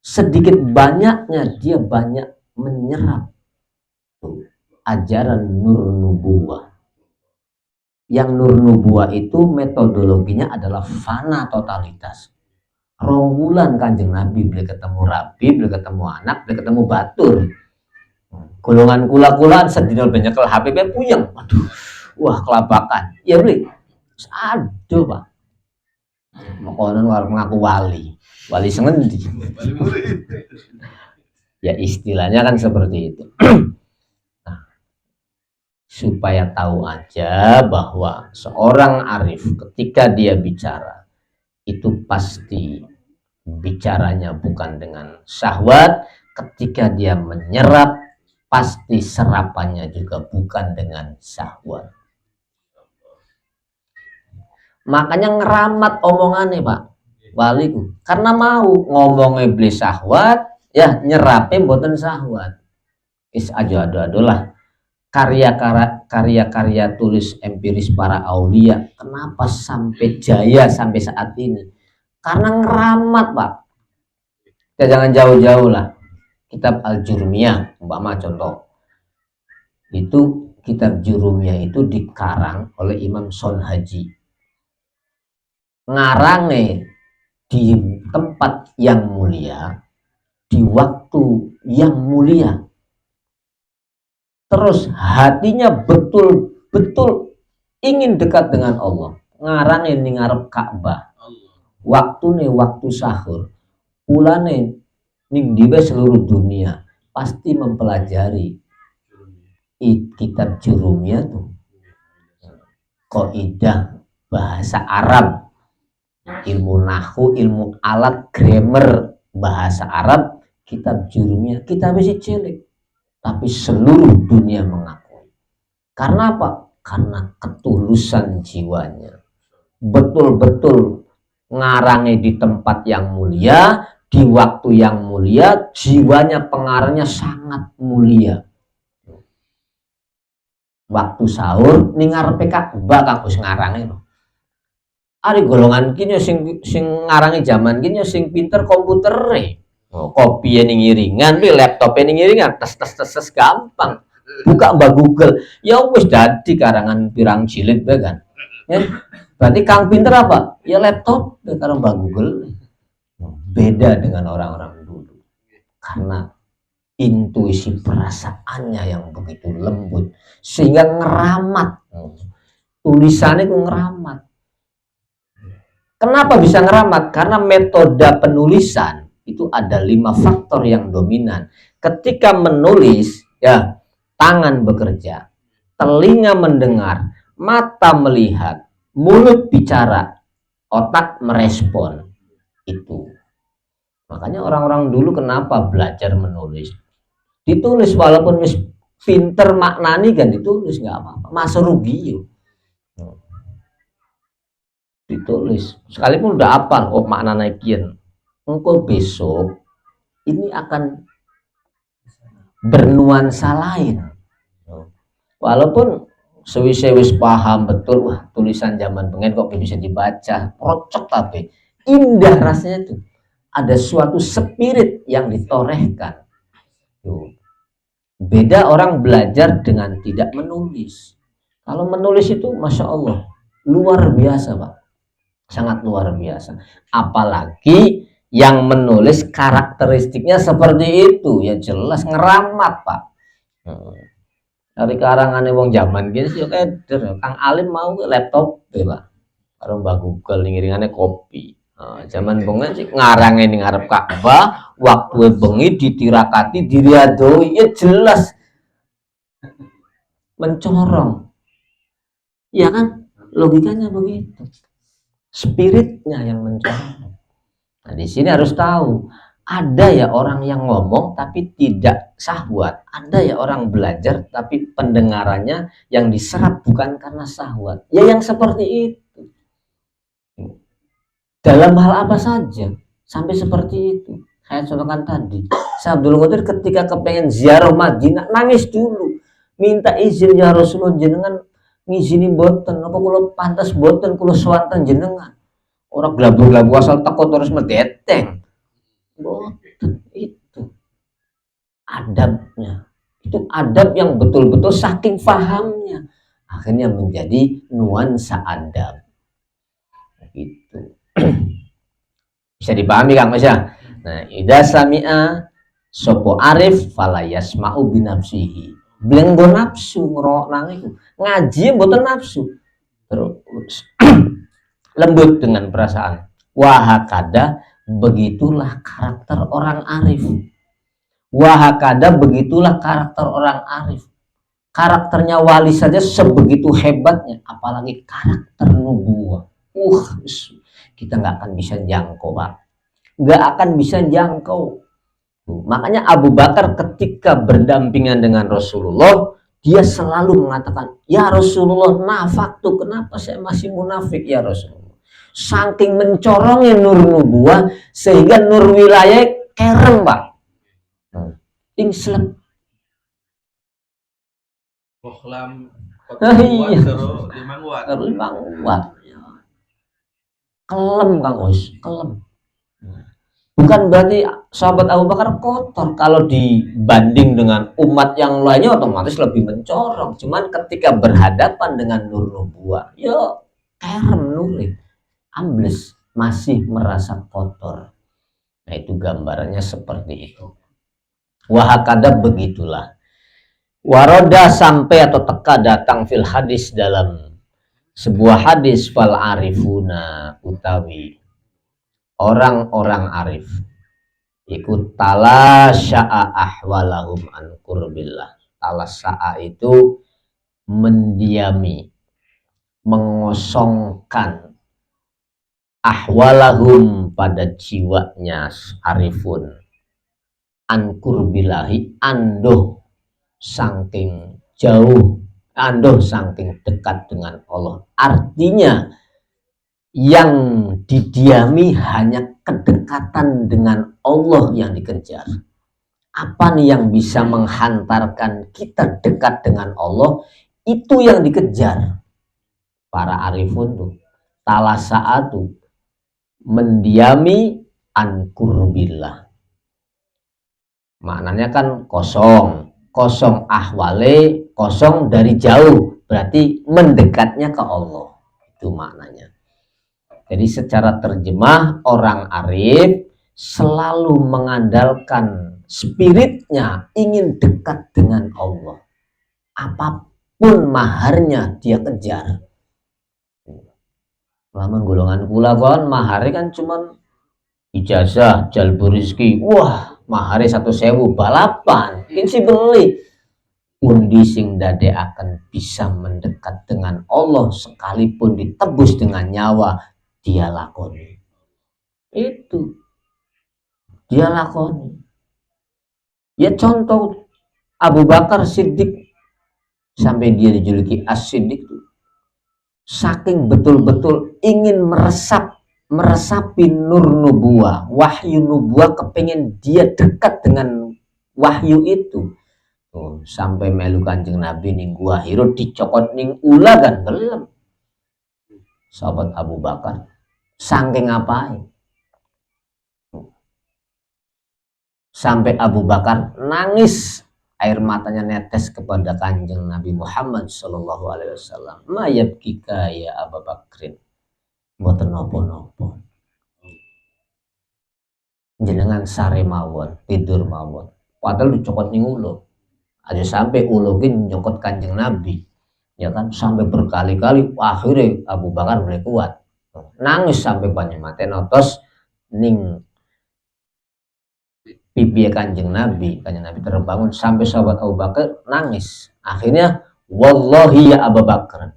sedikit banyaknya dia banyak menyerap ajaran nur nubuwah. Yang nur nubuwah itu metodologinya adalah fana totalitas. Ronggulan Kanjeng Nabi, beli ketemu rabi, beli ketemu anak, beli ketemu batur. Golongan kula-kulaan sedina banyak ke HPP puyeng. Aduh, wah kelabakan. Ya beli. Aduh Pak. Makonan mengaku wali. Wali sengendi. Ya istilahnya kan seperti itu. Nah, supaya tahu aja bahwa seorang arif ketika dia bicara itu pasti bicaranya bukan dengan syahwat, ketika dia menyerap pasti serapannya juga bukan dengan syahwat. Makanya ngeramat omongannya Pak waliku, karena mau ngomongnya beli syahwat, ya nyerapin mboten syahwat. Is ado lah karya-karya tulis empiris para aulia kenapa sampai jaya sampai saat ini, karena ngeramat Pak. Kita jangan jauh-jauh lah, kitab Al-Jurmiyah umpama contoh, itu kitab Jurumiyah itu dikarang oleh Imam Sonhaji, ngarangnya di tempat yang mulia, di waktu yang mulia, terus hatinya betul-betul ingin dekat dengan Allah, ngarangnya ning ngarep Ka'bah, waktu nih waktu sahur, pulane ning diwe seluruh dunia pasti mempelajari kitab Jurumiyah tuh, kaidah bahasa Arab, ilmu nahu, ilmu alat, grammar bahasa Arab, kitab Jurumiyah, kitab si cilik tapi seluruh dunia mengakui. Karena apa? Karena ketulusan jiwanya, betul-betul ngarangnya di tempat yang mulia, di waktu yang mulia, jiwanya pengarangnya sangat mulia. Waktu sahur ning ngarepe Ka'bah Kang Gus ngarange lho. Ari golongan kini sing ngarangi zaman kini sing pinter komputere. Oh, kopi ning iringan, laptop ning iringan, tes gampang. Buka Mbak Google, ya wis dadi karangan pirang jilid bae kan. Ya, berarti Kang pinter apa? Ya laptop karo Mbak Google. Beda dengan orang-orang dulu. Karena intuisi perasaannya yang begitu lembut sehingga ngeramat. Tulisannya itu ngeramat. Kenapa bisa ngeramat? Karena metode penulisan itu ada 5 faktor yang dominan. Ketika menulis, ya tangan bekerja, telinga mendengar, mata melihat, mulut bicara, otak merespon. Itu. Makanya orang-orang dulu kenapa belajar menulis? Ditulis walaupun pinter maknani kan ditulis nggak apa-apa, masa rugi yuk ditulis sekalipun udah apa oh makna naikian engkau besok ini akan bernuansa lain walaupun sewis paham betul wah tulisan zaman pengen kok bisa dibaca procok tapi indah rasanya tuh ada suatu spirit yang ditorehkan tuh. Beda orang belajar dengan tidak menulis. Kalau menulis itu Masya Allah luar biasa Pak, sangat luar biasa. Apalagi yang menulis karakteristiknya seperti itu, ya jelas ngeramat Pak. Dari karangan wong zaman gini sih keder. Kang Alim mau laptop ya Pak. Karo Mbak Google ngiringannya kopi. Zaman bengi sih ngarang ini ngarep Ka'bah, waktu bengi ditirakati diriadoi, ya jelas mencorong. Ya kan? Logikanya begitu. Spiritnya yang mencorong. Nah, di sini harus tahu, ada ya orang yang ngomong tapi tidak syahwat, ada ya orang belajar tapi pendengarannya yang diserap bukan karena syahwat. Ya yang seperti itu. Dalam hal apa saja sampai seperti itu. Saya contohkan tadi, Syekh Abdul Qadir ketika kepengen ziarah Madinah nangis dulu, minta izin ya Rasulullah jenengan ngizini boten apa kula pantas boten kula swanten jenengan. Orang glabu-glabu asal teko terus medeteng. Boten itu adabnya. Itu adab yang betul-betul saking fahamnya akhirnya menjadi nuansa adab. Gitu. Bisa dipahami Kang Mas ya. Nah, idza sami'a sopo arif fala yasma'u binafsihi. Blenggo nafsu ngroknang iku. Ngaji mboten nafsu. Terus lembut dengan perasaan. Wahakada begitulah karakter orang arif. Wahakada begitulah karakter orang arif. Karakternya wali saja sebegitu hebatnya, apalagi karakter nubuwah. Kita nggak akan bisa jangkau Pak, nggak akan bisa jangkau. Makanya Abu Bakar ketika berdampingan dengan Rasulullah, dia selalu mengatakan, ya Rasulullah nafak tuh, kenapa saya masih munafik ya Rasulullah. Saking mencorongnya nur nubuwah sehingga nur wilayah kerem Pak. Ingslem. Iya. Terus watt. Kelem Kang Us, kelem. Bukan berarti sahabat Abu Bakar kotor. Kalau dibanding dengan umat yang lainnya otomatis lebih mencorong. Cuman ketika berhadapan dengan nur nubuwah, ya kerem nuri, ambles, masih merasa kotor. Nah itu gambarannya seperti itu. Wahakada begitulah. Waroda sampai atau teka datang fil hadis dalam sebuah hadis fal arifuna utawi orang-orang arif ikut talasya'a ahwalahum an qurbillah. Talasya'a itu mendiami, mengosongkan ahwalahum pada jiwanya arifun an qurbillahi andoh saking jauh, andoh saking dekat dengan Allah. Artinya yang didiami hanya kedekatan dengan Allah yang dikejar. Apa nih yang bisa menghantarkan kita dekat dengan Allah? Itu yang dikejar para arifun tuh. Talasa'atu mendiami an qurbillah. Maknanya kan kosong, kosong ahwale, kosong dari jauh, berarti mendekatnya ke Allah. Itu maknanya. Jadi secara terjemah orang arif selalu mengandalkan spiritnya ingin dekat dengan Allah. Apapun maharnya dia kejar. Lamun golongan kula kon mahare kan cuman ijazah, jalbu rizki. Wah, mahare 1.000 balapan. Kinsi beli. Undi sing dade akan bisa mendekat dengan Allah sekalipun ditebus dengan nyawa, dia lakoni. Itu dia lakoni. Ya contoh Abu Bakar Siddiq sampai dia dijuluki As-Siddiq saking betul-betul ingin meresapi nur nubuah, wahyu nubuah, kepengen dia dekat dengan wahyu itu. Sampai melu Kanjeng Nabi ning gua Hira dicokot ning ula kan gelem. Sahabat Abu Bakar saking ngapain? Sampai Abu Bakar nangis, air matanya netes kepada Kanjeng Nabi Muhammad sallallahu alaihi wasallam. Ma yabkika ya Abu Bakrin. Mboten napa-napa. Jenengan sare mawon, tidur mawon. Padahal dicokot ning ulo. Aja sampai ulo ki nyokot Kanjeng Nabi. Ya kan sampai berkali-kali akhirnya Abu Bakar mulai kuat. Nangis sampai banyak mate notos ning pipi Kanjeng Nabi terbangun sampai sahabat Abu Bakar nangis. Akhirnya wallahi ya Abu Bakar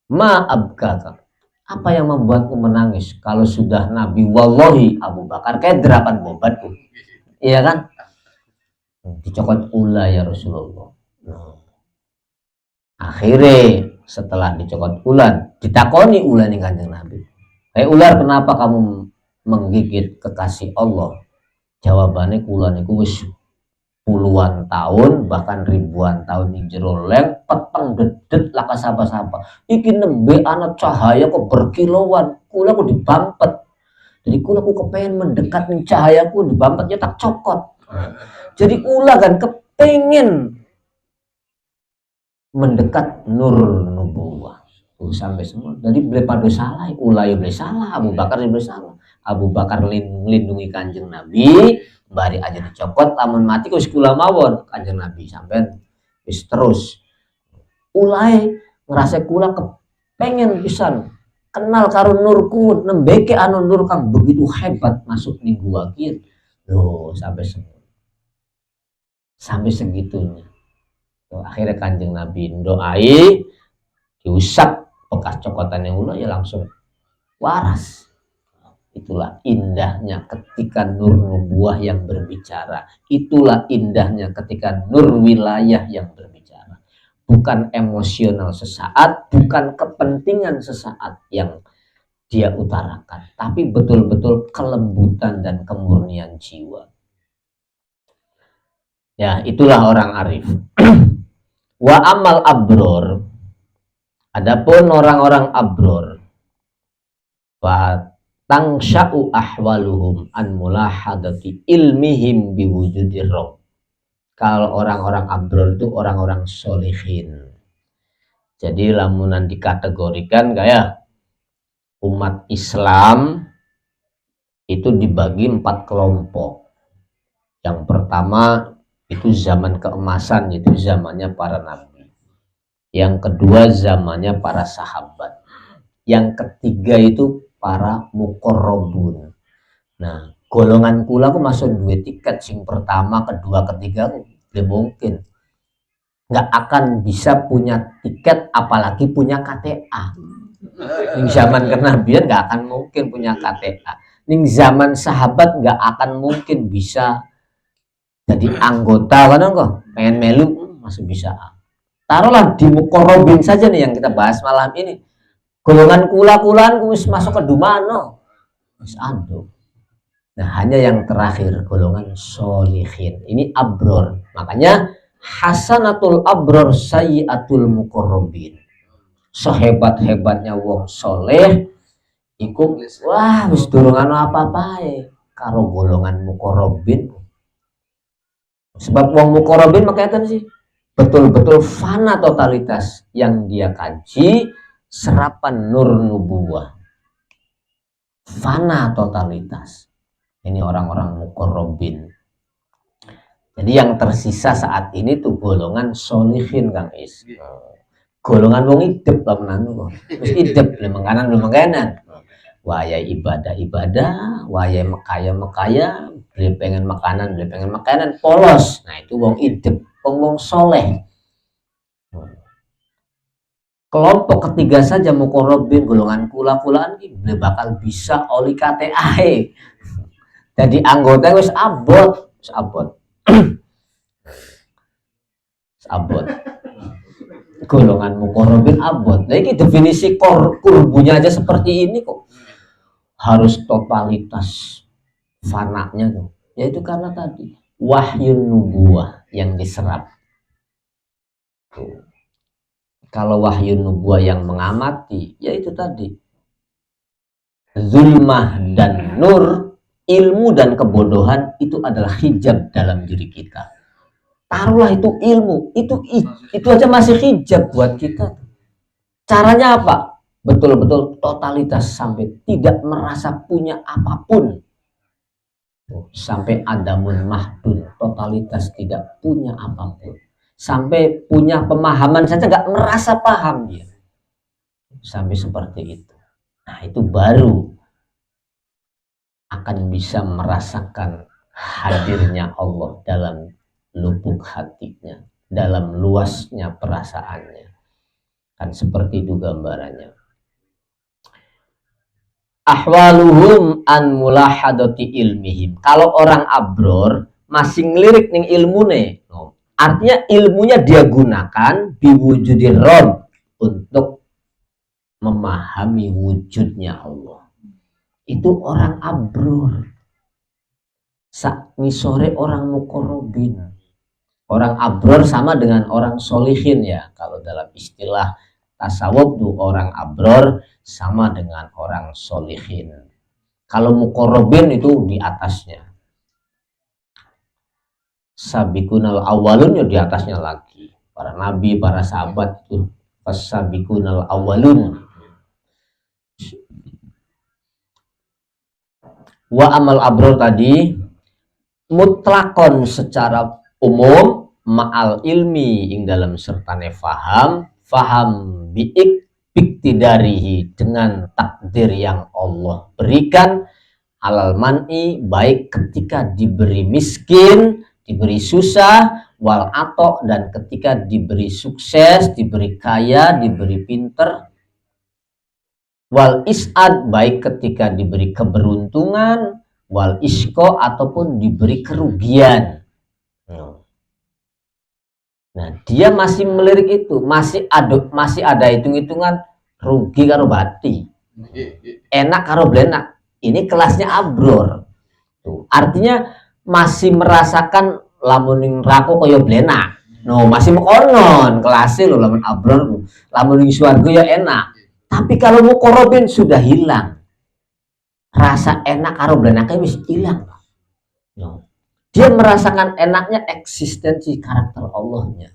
ma abkaka, apa yang membuatmu menangis? Kalau sudah Nabi wallahi Abu Bakar kayak derapan bobatku, iya kan? Dicokot ula ya Rasulullah. Akhirnya setelah dicokot ular ditakoni ular nih Kanjeng Nabi, ular kenapa kamu menggigit kekasih Allah? Jawabannya kula niku wis puluhan tahun bahkan ribuan tahun ning jero leng peteng dedet laka sapa-sapa iki nembe ana cahaya kok berkilauan, kula kok dibampet. Jadi kula ku kepengen mendekat ning cahayaku, dibampetnya tak cokot. Jadi kula kan kepengen mendekat nur nubuwah. Sampai semua. Jadi beli pada salah, ulai beli salah, Abu Bakar beli salah. Abu Bakar lindungi Kanjeng Nabi, bari aja dicopot, lamun mati kok sekula mawon Kanjeng Nabi sampai wis terus. Ulai ngerasa kula kepengen pisan kenal karo nurku, nembeke anu nur kang begitu hebat masuk ning gua kieu. Loh, sampai segitunya. Akhirnya Kanjeng Nabi doai diusap bekas cokotannya ulah ya langsung waras. Itulah indahnya ketika nur nubuah yang berbicara. Itulah indahnya ketika nur wilayah yang berbicara. Bukan emosional sesaat, bukan kepentingan sesaat yang dia utarakan, tapi betul-betul kelembutan dan kemurnian jiwa. Ya, itulah orang arif. Wa amal abror, adapun orang-orang abror, fa tangsya'u ahwaluhum an mulahadati ilmihim biwujudir rabb. Kalau orang-orang abror itu orang-orang solihin. Jadi lamunan dikategorikan kayak umat Islam itu dibagi 4 kelompok. Yang pertama itu zaman keemasan, itu zamannya para nabi. Yang kedua zamannya para sahabat. Yang ketiga itu para muqarrabun. Nah, golongan kula aku masuk 2 tiket, sing pertama, kedua, ketiga belum mungkin. Nggak akan bisa punya tiket apalagi punya KTA. Ning zaman kenabian nggak akan mungkin punya KTA. Ning zaman sahabat nggak akan mungkin bisa jadi anggota kan kok. Pengen melu masih bisa. Taruhlah di muqarrabin saja nih yang kita bahas malam ini. Golongan kula-kulaan wis masuk ke dumano. Wis ando. Nah, hanya yang terakhir golongan solihin. Ini abror. Makanya hasanatul abror sayyiatul muqarrabin. Sehebat-hebatnya wong soleh iku wah wis durung ana apa-apae karo golongan muqarrabin. Sebab wong muqarrabin makanya sih betul-betul fana totalitas yang dia kaji serapan nur nubuwah, fana totalitas. Ini orang-orang muqarrabin. Jadi yang tersisa saat ini tuh golongan solihin Kang Is. Golongan wong idep lah menanu kok. Terus idep belum makanan. Waya ibadah, waya mekaya, beli pengen makanan, polos. Nah itu wong idep, wong soleh. Kelompok ketiga saja muqarrabin golongan kula-kulaan ini bakal bisa oli KTA. Jadi anggota wis abot. abot. Golongan muqarrabin abot. Nah, ini definisi kurbunya aja seperti ini kok. Harus totalitas fananya tuh. Yaitu karena tadi wahyu nubuwah yang diserap. Tuh. Kalau wahyu nubuwah yang mengamati, yaitu tadi zulmah dan nur, ilmu dan kebodohan itu adalah hijab dalam diri kita. Taruhlah itu ilmu, itu aja masih hijab buat kita. Caranya apa? Betul-betul totalitas sampai tidak merasa punya apapun. Sampai adamun mahdun, totalitas tidak punya apapun. Sampai punya pemahaman saja nggak merasa paham dia. Sampai seperti itu. Nah, itu baru akan bisa merasakan hadirnya Allah dalam lubuk hatinya, dalam luasnya perasaannya. Kan seperti itu gambarannya. Ahwaluhum an mulahadati ilmihim. Kalau orang abror masih ngelirik ning ilmune, artinya ilmunya dia gunakan biwujudir Rabb untuk memahami wujudnya Allah. Itu orang abror. Misore orang muqarrabin. Orang abror sama dengan orang solihin ya. Kalau dalam istilah tasawuf tuh orang abror sama dengan orang solihin. Kalau muqarrabin itu di atasnya. Sabiqunal awalun ya di atasnya lagi. Para nabi, para sahabat itu sabiqunal awalun. Wa amal abror tadi mutlakon secara umum ma'al ilmi ing dalam sertane faham biik biktidarihi dengan takdir yang Allah berikan alal man'i baik ketika diberi miskin, diberi susah, wal atok dan ketika diberi sukses, diberi kaya, diberi pinter, wal is'ad baik ketika diberi keberuntungan, wal isko ataupun diberi kerugian. Nah, dia masih melirik itu, masih ada hitung-hitungan rugi karo bati, enak karo blenak. Ini kelasnya abror. Tuh, artinya masih merasakan lamuning rako koyo blenak. No, masih mekonon kelasnya lo lamun abror, lamuning swarga ya enak. Tapi kalau muqarrabin sudah hilang. Rasa enak karo blenaknya wis hilang. No. Dia merasakan enaknya eksistensi karakter Allahnya.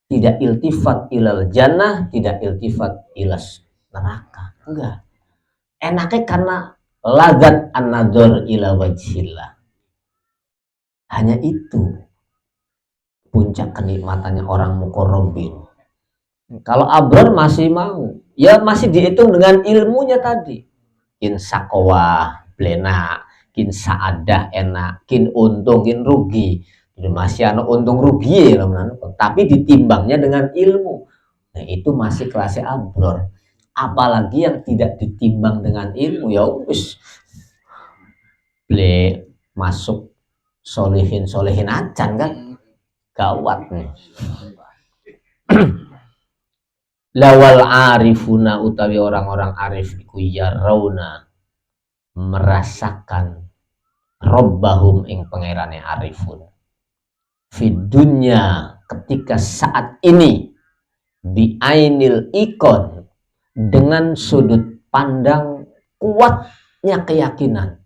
Tidak iltifat ilal jannah, tidak iltifat ilas neraka. Enggak. Enaknya karena ladzat an-nadzar ila wajhillah. Hanya itu puncak kenikmatannya orang muqarrabin. Kalau abrar masih mau, ya masih dihitung dengan ilmunya tadi. Kin sakowah, blena, kin saadah enak, kin untung, kin rugi. Masih ada untung rugi ya, tapi ditimbangnya dengan ilmu. Nah, itu masih kelasnya abror. Apalagi yang tidak ditimbang dengan ilmu, ya wis masuk solehin acan kan, gawat nih. Lawal arifuna utawi orang-orang arif iku yarawna merasakan robbahum ing pangerane arifun fidunya ketika saat ini biainil ikon dengan sudut pandang kuatnya keyakinan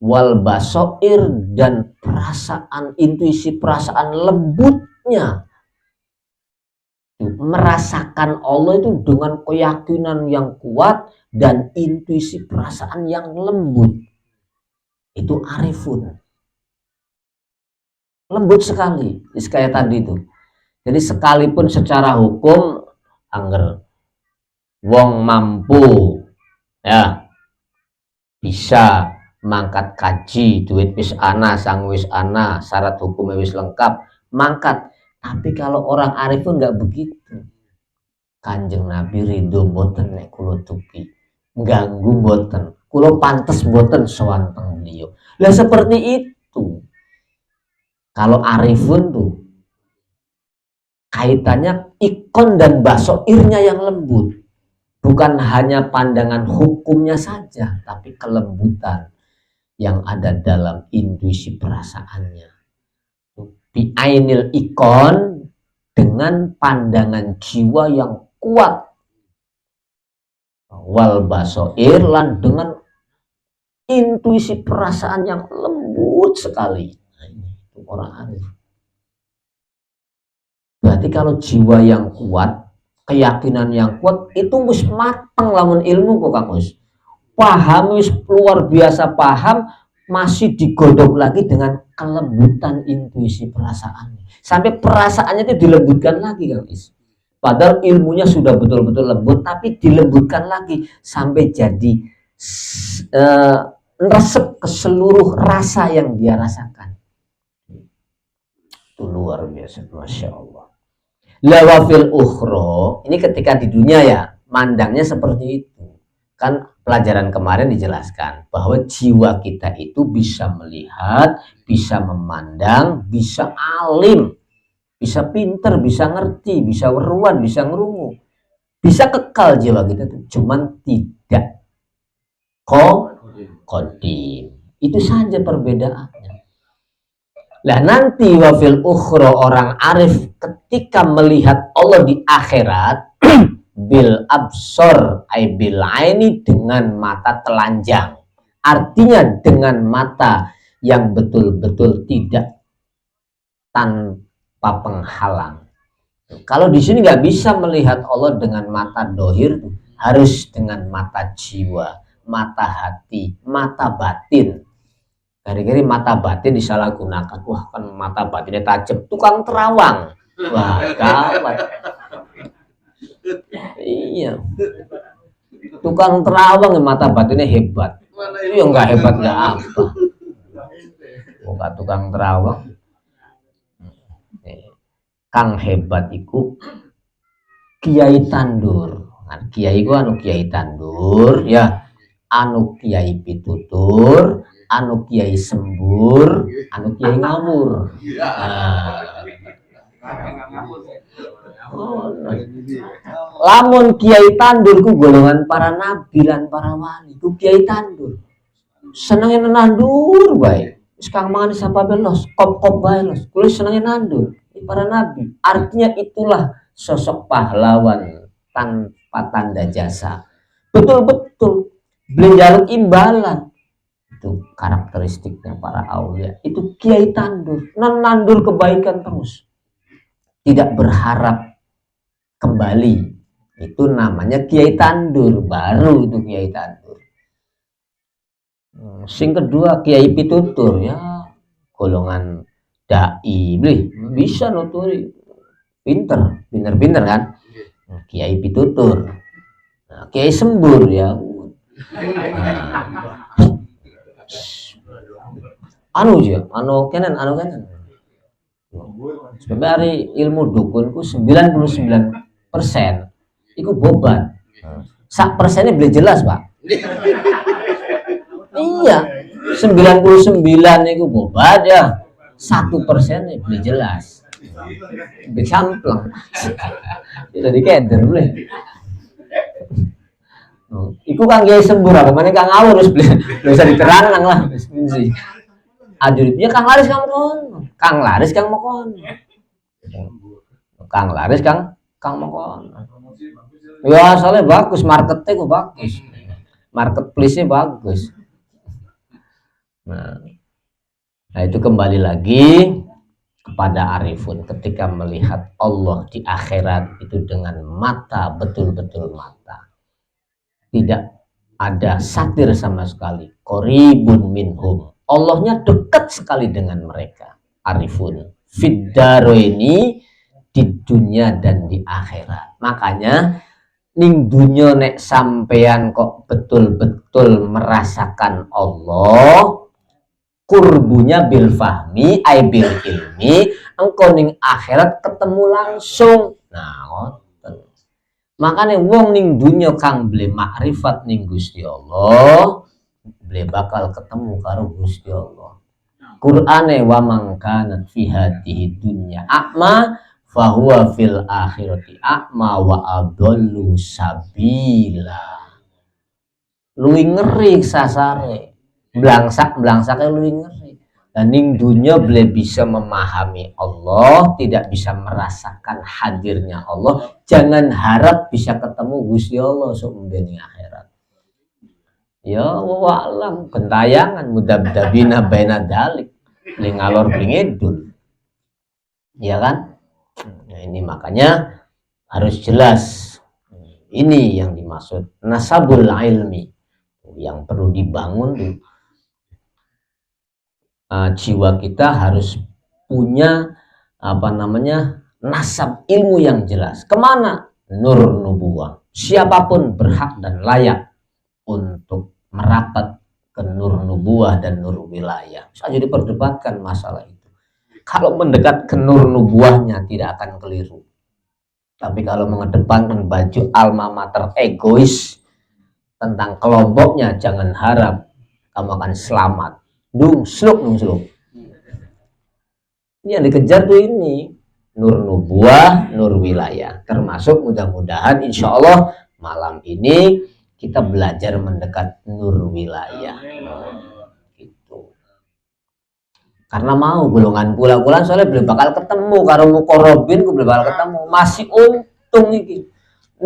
wal basoir dan perasaan intuisi perasaan lembutnya merasakan Allah itu dengan keyakinan yang kuat dan intuisi perasaan yang lembut. Itu arifun. Lembut sekali, kayak tadi itu. Jadi sekalipun secara hukum angger wong mampu ya bisa mangkat kaji, duit wis ana, sang wis ana, syarat hukumnya wis lengkap, mangkat. Tapi kalau orang arif pun nggak begitu. Kanjeng Nabi ridho boten nek kula tuki, ganggu boten, kula pantes boten sowan teng beliau. Lah seperti itu. Kalau arifun tuh kaitannya ikon dan basoirnya yang lembut. Bukan hanya pandangan hukumnya saja, tapi kelembutan yang ada dalam intuisi perasaannya. Bi'ainil ikon, dengan pandangan jiwa yang kuat. Wal basoir, lan dengan intuisi perasaan yang lembut sekali. Nah, itu orang arif. Berarti kalau jiwa yang kuat, keyakinan yang kuat, itu mus mateng lamun ilmu kok Kang Mus. Paham wis luar biasa paham, masih digodok lagi dengan kelembutan intuisi perasaan. Sampai perasaannya itu dilembutkan lagi Kang Is. Padahal ilmunya sudah betul-betul lembut, tapi dilembutkan lagi sampai jadi resep ke seluruh rasa yang dia rasakan. Itu luar biasa, Masya Allah. Lawafil ukhro, ini ketika di dunia ya, mandangnya seperti itu. Kan pelajaran kemarin dijelaskan bahwa jiwa kita itu bisa melihat, bisa memandang, bisa alim, bisa pinter, bisa ngerti, bisa weruan, bisa ngerungu, bisa kekal jiwa kita itu, cuman tidak kodim. Itu saja perbedaannya. Nah nanti wafil ukhro, orang arif ketika melihat Allah di akhirat bil absor ay bil aini, dengan mata telanjang, artinya dengan mata yang betul-betul tidak tanpa penghalang. Kalau di sini nggak bisa melihat Allah dengan mata dohir, harus dengan mata jiwa, mata hati, mata batin. Gara-gara mata batin disalahgunakan. Wah, kan mata batinnya tajam, tukang terawang. Wah, gawat. Iya. Tukang terawang mata batinnya hebat. Itu yang nggak hebat nggak apa. Bukan tukang terawang. Kang hebat iku Kiai Tandur. Nah, Kiai ku anu Kiai Tandur, ya. Anu Kiai Pitutur, anu Kiai Sembur, anu Kiai Ngawur. Lamun Kiai Tandur ku golongan para nabi lan para wali, ku Kiai Tandur. Senengin nandur bae. Wis kang mangan sapa belos, kop-kop bae los. Kuwi senengin nandur. Para nabi. Artinya itulah sosok pahlawan tanpa tanda jasa. Betul-betul beliau imbalan. Itu karakteristiknya para aulia. Itu Kiai Tandur, nandur kebaikan terus, tidak berharap kembali. Itu namanya Kiai Tandur. Baru itu Kiai Tandur. Sing kedua Kiai Pitutur, ya golongan dai, bisa nuturi, pinter kan. Kiai Pitutur. Nah, Kiai Sembur, ya anu kenen. Sebenarnya ilmu dukunku 99% itu boban. Sak persennya beli jelas, Pak. Iya, 99 itu boban ya. 1% beli jelas. Becampleng. Jadi keder boleh. Iku Kang Kiai Sembur apa mana Kang Awur harus bisa diterangkan lah. Ajuritnya Kang Laris Kang Mokon. Kang Laris Kang Mokon. Kang Laris Kang Mokon. Ya soalnya bagus, marketnya kok bagus. Marketplace-nya bagus. Nah itu kembali lagi kepada arifun ketika melihat Allah di akhirat itu dengan mata, betul-betul mata. Tidak ada satir sama sekali. Qoribun minhum. Allahnya dekat sekali dengan mereka. Arifun. Fiddaro ini di dunia dan di akhirat. Makanya ning dunia nek sampean kok betul-betul merasakan Allah, kurbunya bil fahmi ay bil ilmi, engkau ning akhirat ketemu langsung. Nah, makanya wong ning dunya kang ble makrifat ning Gusti Allah, ble bakal ketemu karo Gusti Allah. Qur'ane wa mangkana fi hadhihi dunya a'ma fahuwa fil akhirati a'ma wa adallu sabila. Luwih ngeri sasare, blangsak-blangsake luwih ngeri. Dan ning dunya beliau bisa memahami Allah, tidak bisa merasakan hadirnya Allah, jangan harap bisa ketemu Gusti Allah ning akhirat. Ya wa'alam gentayangan mudabdabina baina dalik, lingalor blingidul. Ya kan? Nah, ini makanya harus jelas. Ini yang dimaksud nasabul ilmi, yang perlu dibangun tuh. Jiwa kita harus punya nasab ilmu yang jelas. Kemana? Nur nubuwah. Siapapun berhak dan layak untuk merapat ke nur nubuwah dan nur wilayah. Saja diperdebatkan masalah itu. Kalau mendekat ke nur nubuwahnya tidak akan keliru. Tapi kalau mengedepankan baju alma mater egois tentang kelompoknya, jangan harap kamu akan selamat. Dungsluk. Ini yang dikejar tuh ini. Nur nubuwah, nur wilayah. Termasuk mudah-mudahan insya Allah malam ini kita belajar mendekat nur wilayah. Gitu. Karena mau golongan kula-kulan soalnya belum bakal ketemu karo mukorobin, belum bakal ketemu. Masih untung ini.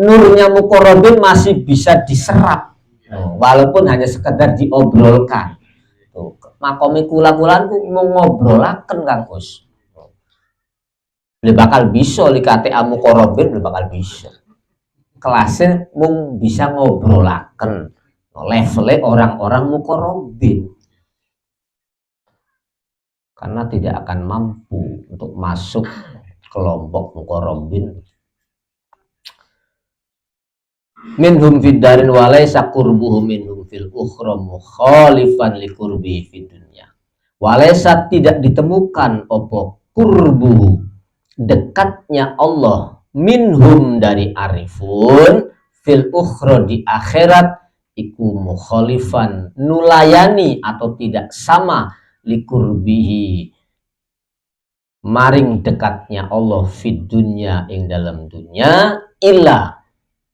Nurnya mukorobin masih bisa diserap. Walaupun hanya sekedar diobrolkan. Tuh, makomi kula-kulan ku mau ngobrolaken Kang Gus. Belum bakal bisa likate amu korobin, belum bakal bisa. Kelasnya mung bisa ngobrolaken levelnya orang-orang mukorobin, karena tidak akan mampu untuk masuk kelompok mukorobin. Minhum fid darin walaysa qurbuhu minhum fil ukhra mukhalifan li qurbihi fid dunya. Walaysa tidak ditemukan opo qurbuhu, dekatnya Allah, minhum dari arifun, fil ukhra di akhirat, iku mukhalifan nulayani atau tidak sama likurbihi maring dekatnya Allah fid dunya ing dalam dunya, illa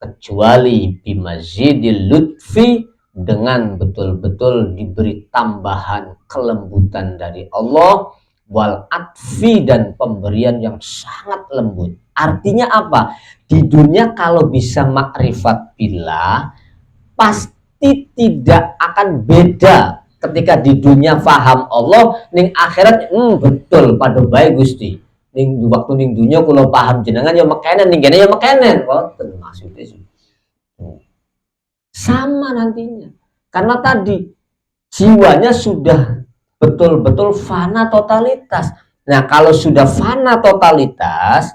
kecuali bimazidil lutfi, dengan betul-betul diberi tambahan kelembutan dari Allah, wal atfi, dan pemberian yang sangat lembut. Artinya apa? Di dunia kalau bisa makrifat billah, pasti tidak akan beda ketika di dunia faham Allah, ning akhirat betul pada baik Gusti. Ning waktu ning dunia kalau paham jenengan ya mekenen, ning kene ya mekenen. Wonten maksudnya sama nantinya. Karena tadi jiwanya sudah betul-betul fana totalitas. Nah, kalau sudah fana totalitas,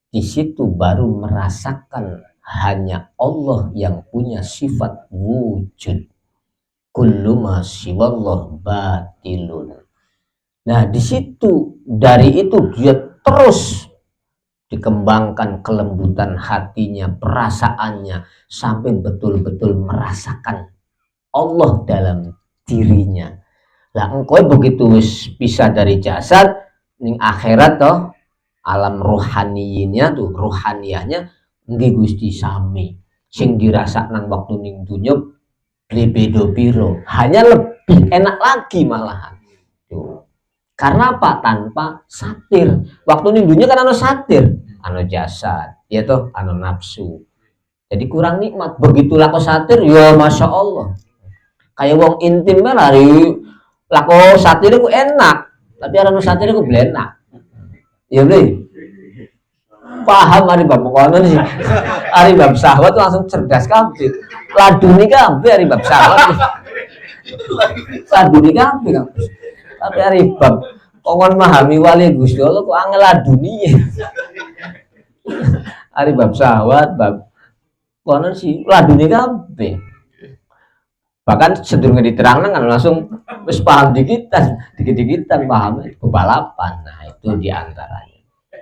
di situ baru merasakan hanya Allah yang punya sifat wujud. Kullu ma siwallah batilun. Nah, di situ dari itu dia terus dikembangkan kelembutan hatinya, perasaannya, sampai betul-betul merasakan Allah dalam dirinya. Lah engkau begitu bisa dari jasad ning akhirat toh, alam rohaninya tuh, rohaniyahnya nggih Gusti sami. Sing dirasa nang waktu ning dunya bedo piro, hanya lebih enak lagi malahan. Tuh. Karena apa? Tanpa satir. Waktu ning dunya kan anu satir, anu jasad, ya toh, anu nafsu. Jadi kurang nikmat. Begitu laku satir, ya masya Allah. Kayak wong intim kan hari laku satir itu enak, tapi anu satir itu belenak. Ya beli. Paham hari bab kono sih. Hari bab sahabat langsung cerdas kabeh. Laduni kabeh hari bab sahabat. Laduni kabeh. Tapi hari bab kongon memahami wali Gusti Allah kok angel laduni. Hari bab sahabat, bab kono sih laduni kabeh. Bahkan sedurunge diterangkan kan langsung wis paham dikit-dikitan paham kebalapan. Nah, itu diantaranya.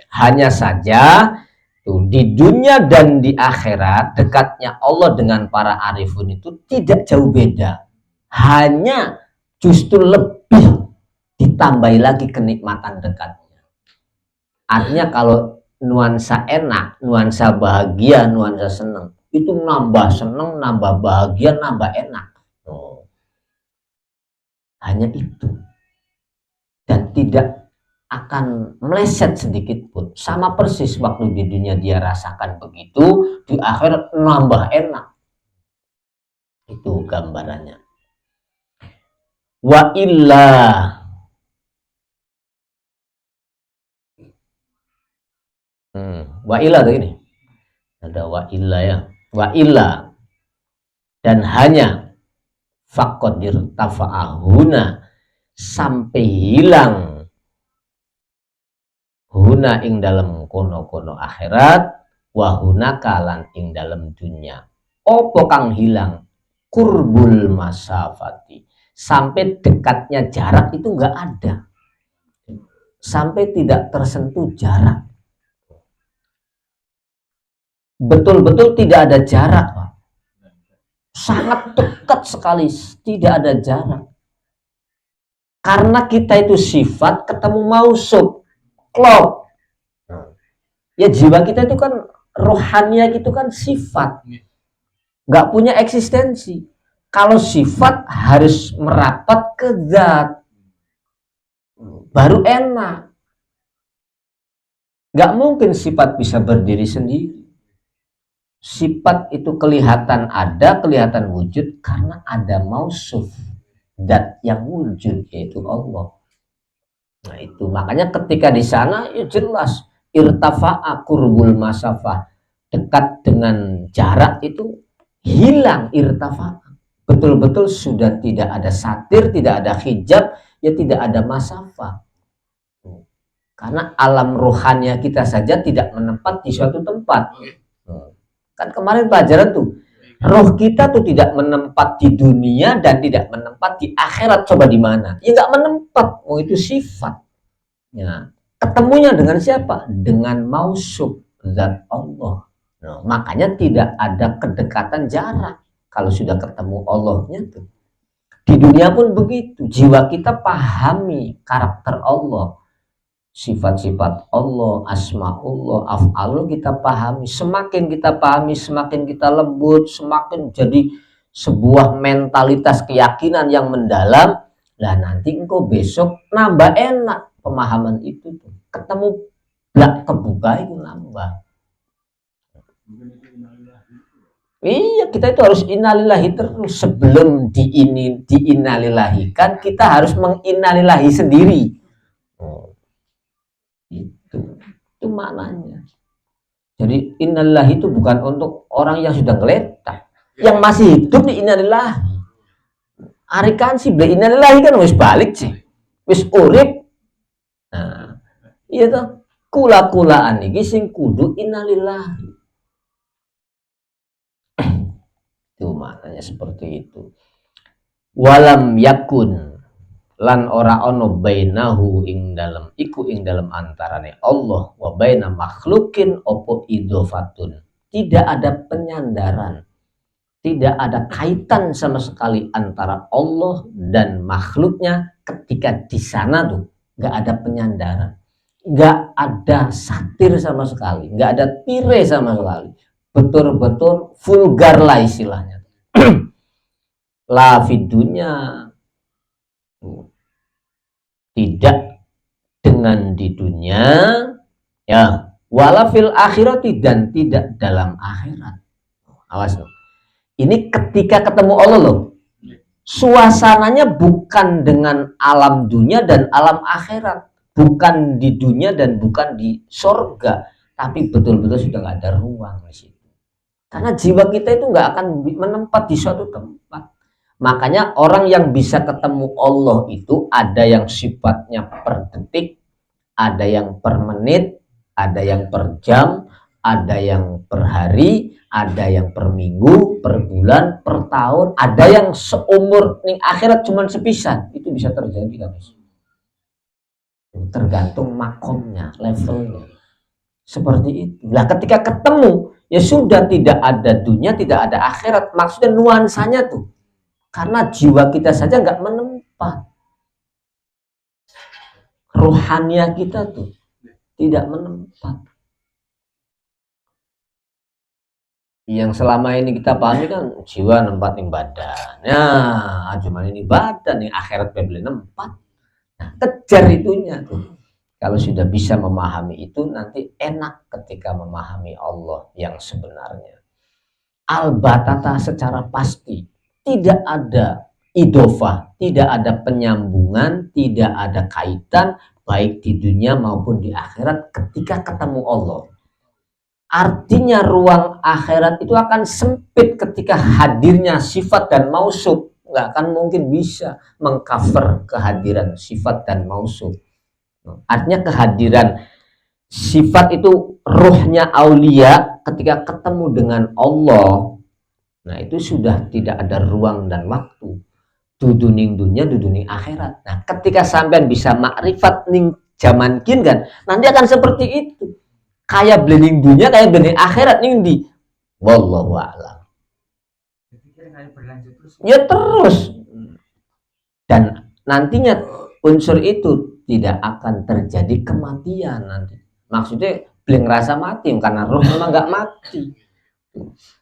Hanya saja tuh, di dunia dan di akhirat dekatnya Allah dengan para arifun itu tidak jauh beda, hanya justru lebih ditambahi lagi kenikmatan dekatnya. Artinya kalau nuansa enak, nuansa bahagia, nuansa senang. Itu nambah senang, nambah bahagia, nambah enak. Oh. Hanya itu. Dan tidak akan meleset sedikit pun. Sama persis waktu di dunia dia rasakan begitu, di akhirat nambah enak. Itu gambarannya. Wa illa wa illa ini. Ada wa illa ya. Wa illa dan hanya faqadir tafa'ahuna sampai hilang huna ing dalam kono-kono akhirat wahuna kalan ing dalam dunia opo kang hilang kurbul masafati sampai dekatnya jarak itu enggak ada, sampai tidak tersentuh jarak, betul-betul tidak ada jarak, Pak. Sangat dekat sekali, tidak ada jarak. Karena kita itu sifat ketemu mausuf, klop. Ya jiwa kita itu kan rohania itu kan sifat, nggak punya eksistensi. Kalau sifat harus merapat ke zat, baru enak. Nggak mungkin sifat bisa berdiri sendiri. Sifat itu kelihatan ada, kelihatan wujud karena ada mausuf, zat yang wujud yaitu Allah. Nah itu makanya ketika di sana ya jelas irtafa'a kurbul masafah, dekat dengan jarak itu hilang irtafa'a. Betul-betul sudah tidak ada satir, tidak ada hijab, ya tidak ada masafah. Karena alam rohania kita saja tidak menempat di suatu tempat. Kan kemarin pelajaran tuh, roh kita tuh tidak menempat di dunia dan tidak menempat di akhirat. Coba di mana? Ya nggak menempat. Oh itu sifat. Ya, ketemunya dengan siapa? Dengan mausuf, zat Allah. Nah, makanya tidak ada kedekatan jarak kalau sudah ketemu Allahnya tuh. Di dunia pun begitu. Jiwa kita pahami karakter Allah, sifat-sifat Allah, asma'ullah, af'alullah kita pahami. Semakin kita pahami, semakin kita lembut, semakin jadi sebuah mentalitas keyakinan yang mendalam. Lah nanti engkau besok nambah enak pemahaman itu tuh. Ketemu blak kebuka itu nambah. Iya, kita itu harus innalillahi terus. Sebelum diinnalillahikan, kita harus menginnalillahi sendiri. Itu maknanya. Jadi innalillahi itu bukan untuk orang yang sudah geletak, yang masih hidup di innalillahi. Arikan sih beli innalillahi kan wis balik sih, wis urip. Nah, iya toh kula-kulaan iki sing kudu innalillahi. Itu maknanya seperti itu. Walam yakun lan ora ono bainahu ing dalam iku ing dalam antarane Allah wa baina makhlukin opo idhofatun, tidak ada penyandaran, tidak ada kaitan sama sekali antara Allah dan makhluknya. Ketika di sana tuh nggak ada penyandaran, nggak ada satir sama sekali, nggak ada tire sama sekali, betul-betul vulgar lah istilahnya. La fidunya, tidak dengan di dunia, ya wala fil akhirati dan tidak dalam akhirat. Awas loh. Ini ketika ketemu Allah loh. Suasananya bukan dengan alam dunia dan alam akhirat, bukan di dunia dan bukan di sorga, tapi betul-betul sudah nggak ada ruang di situ. Karena jiwa kita itu nggak akan menempat di suatu tempat. Makanya orang yang bisa ketemu Allah itu ada yang sifatnya per detik, ada yang per menit, ada yang per jam, ada yang per hari, ada yang per minggu, per bulan, per tahun, ada yang seumur ning akhirat cuman sepisan. Itu bisa terjadi guys. Tergantung makomnya, levelnya. Seperti itu. Nah, ketika ketemu, ya sudah tidak ada dunia, tidak ada akhirat. Maksudnya nuansanya tuh. Karena jiwa kita saja nggak menempat. Rohania kita tuh tidak menempat. Yang selama ini kita pahami kan jiwa nempat ning badan. Nah, cuma ini badan nih akhirat beli nempat. Nah, kejar itunya tuh. Kalau sudah bisa memahami itu nanti enak ketika memahami Allah yang sebenarnya. Al-batata secara pasti tidak ada idofah, tidak ada penyambungan, tidak ada kaitan baik di dunia maupun di akhirat ketika ketemu Allah. Artinya ruang akhirat itu akan sempit ketika hadirnya sifat dan mausuf. Nggak akan mungkin bisa mengcover kehadiran sifat dan mausuf. Artinya kehadiran sifat itu ruhnya aulia ketika ketemu dengan Allah. Nah itu sudah tidak ada ruang dan waktu. Duduning dunia, duduning akhirat. Nah ketika sampean bisa makrifat ning zaman kin kan, nanti akan seperti itu. Kayak blending dunia, kayak blending akhirat nih di wallahu a'lam. Ya terus. Dan nantinya unsur itu tidak akan terjadi kematian nanti. Maksudnya belum ngerasa mati karena roh memang nggak mati.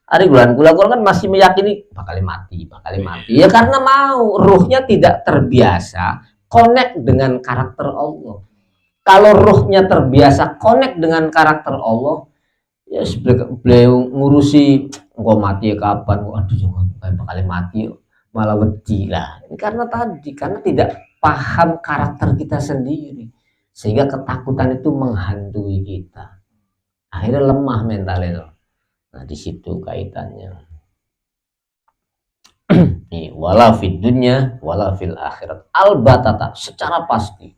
Hari bulan kula kan masih meyakini bakal mati. Ya karena mau rohnya tidak terbiasa connect dengan karakter Allah. Kalau rohnya terbiasa connect dengan karakter Allah, ya beliau ngurusi engkau mati ya kapan, aduh jangan bakal mati malah wedi lah. Karena tidak paham karakter kita sendiri, sehingga ketakutan itu menghantui kita. Akhirnya lemah mentalnya. Nah di situ kaitannya. Wala fid dunya wala fil akhirat albatata secara pasti.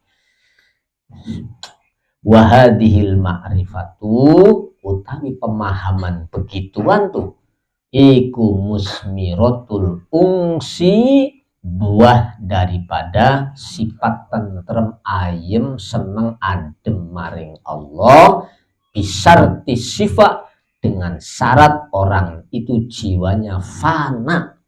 Wahadihil ma'rifatu utawi pemahaman begituan tuh iku musmiratul ungsi buah daripada sifat tentrem ayem seneng adem maring Allah bisarti sifat dengan syarat orang itu jiwanya fana.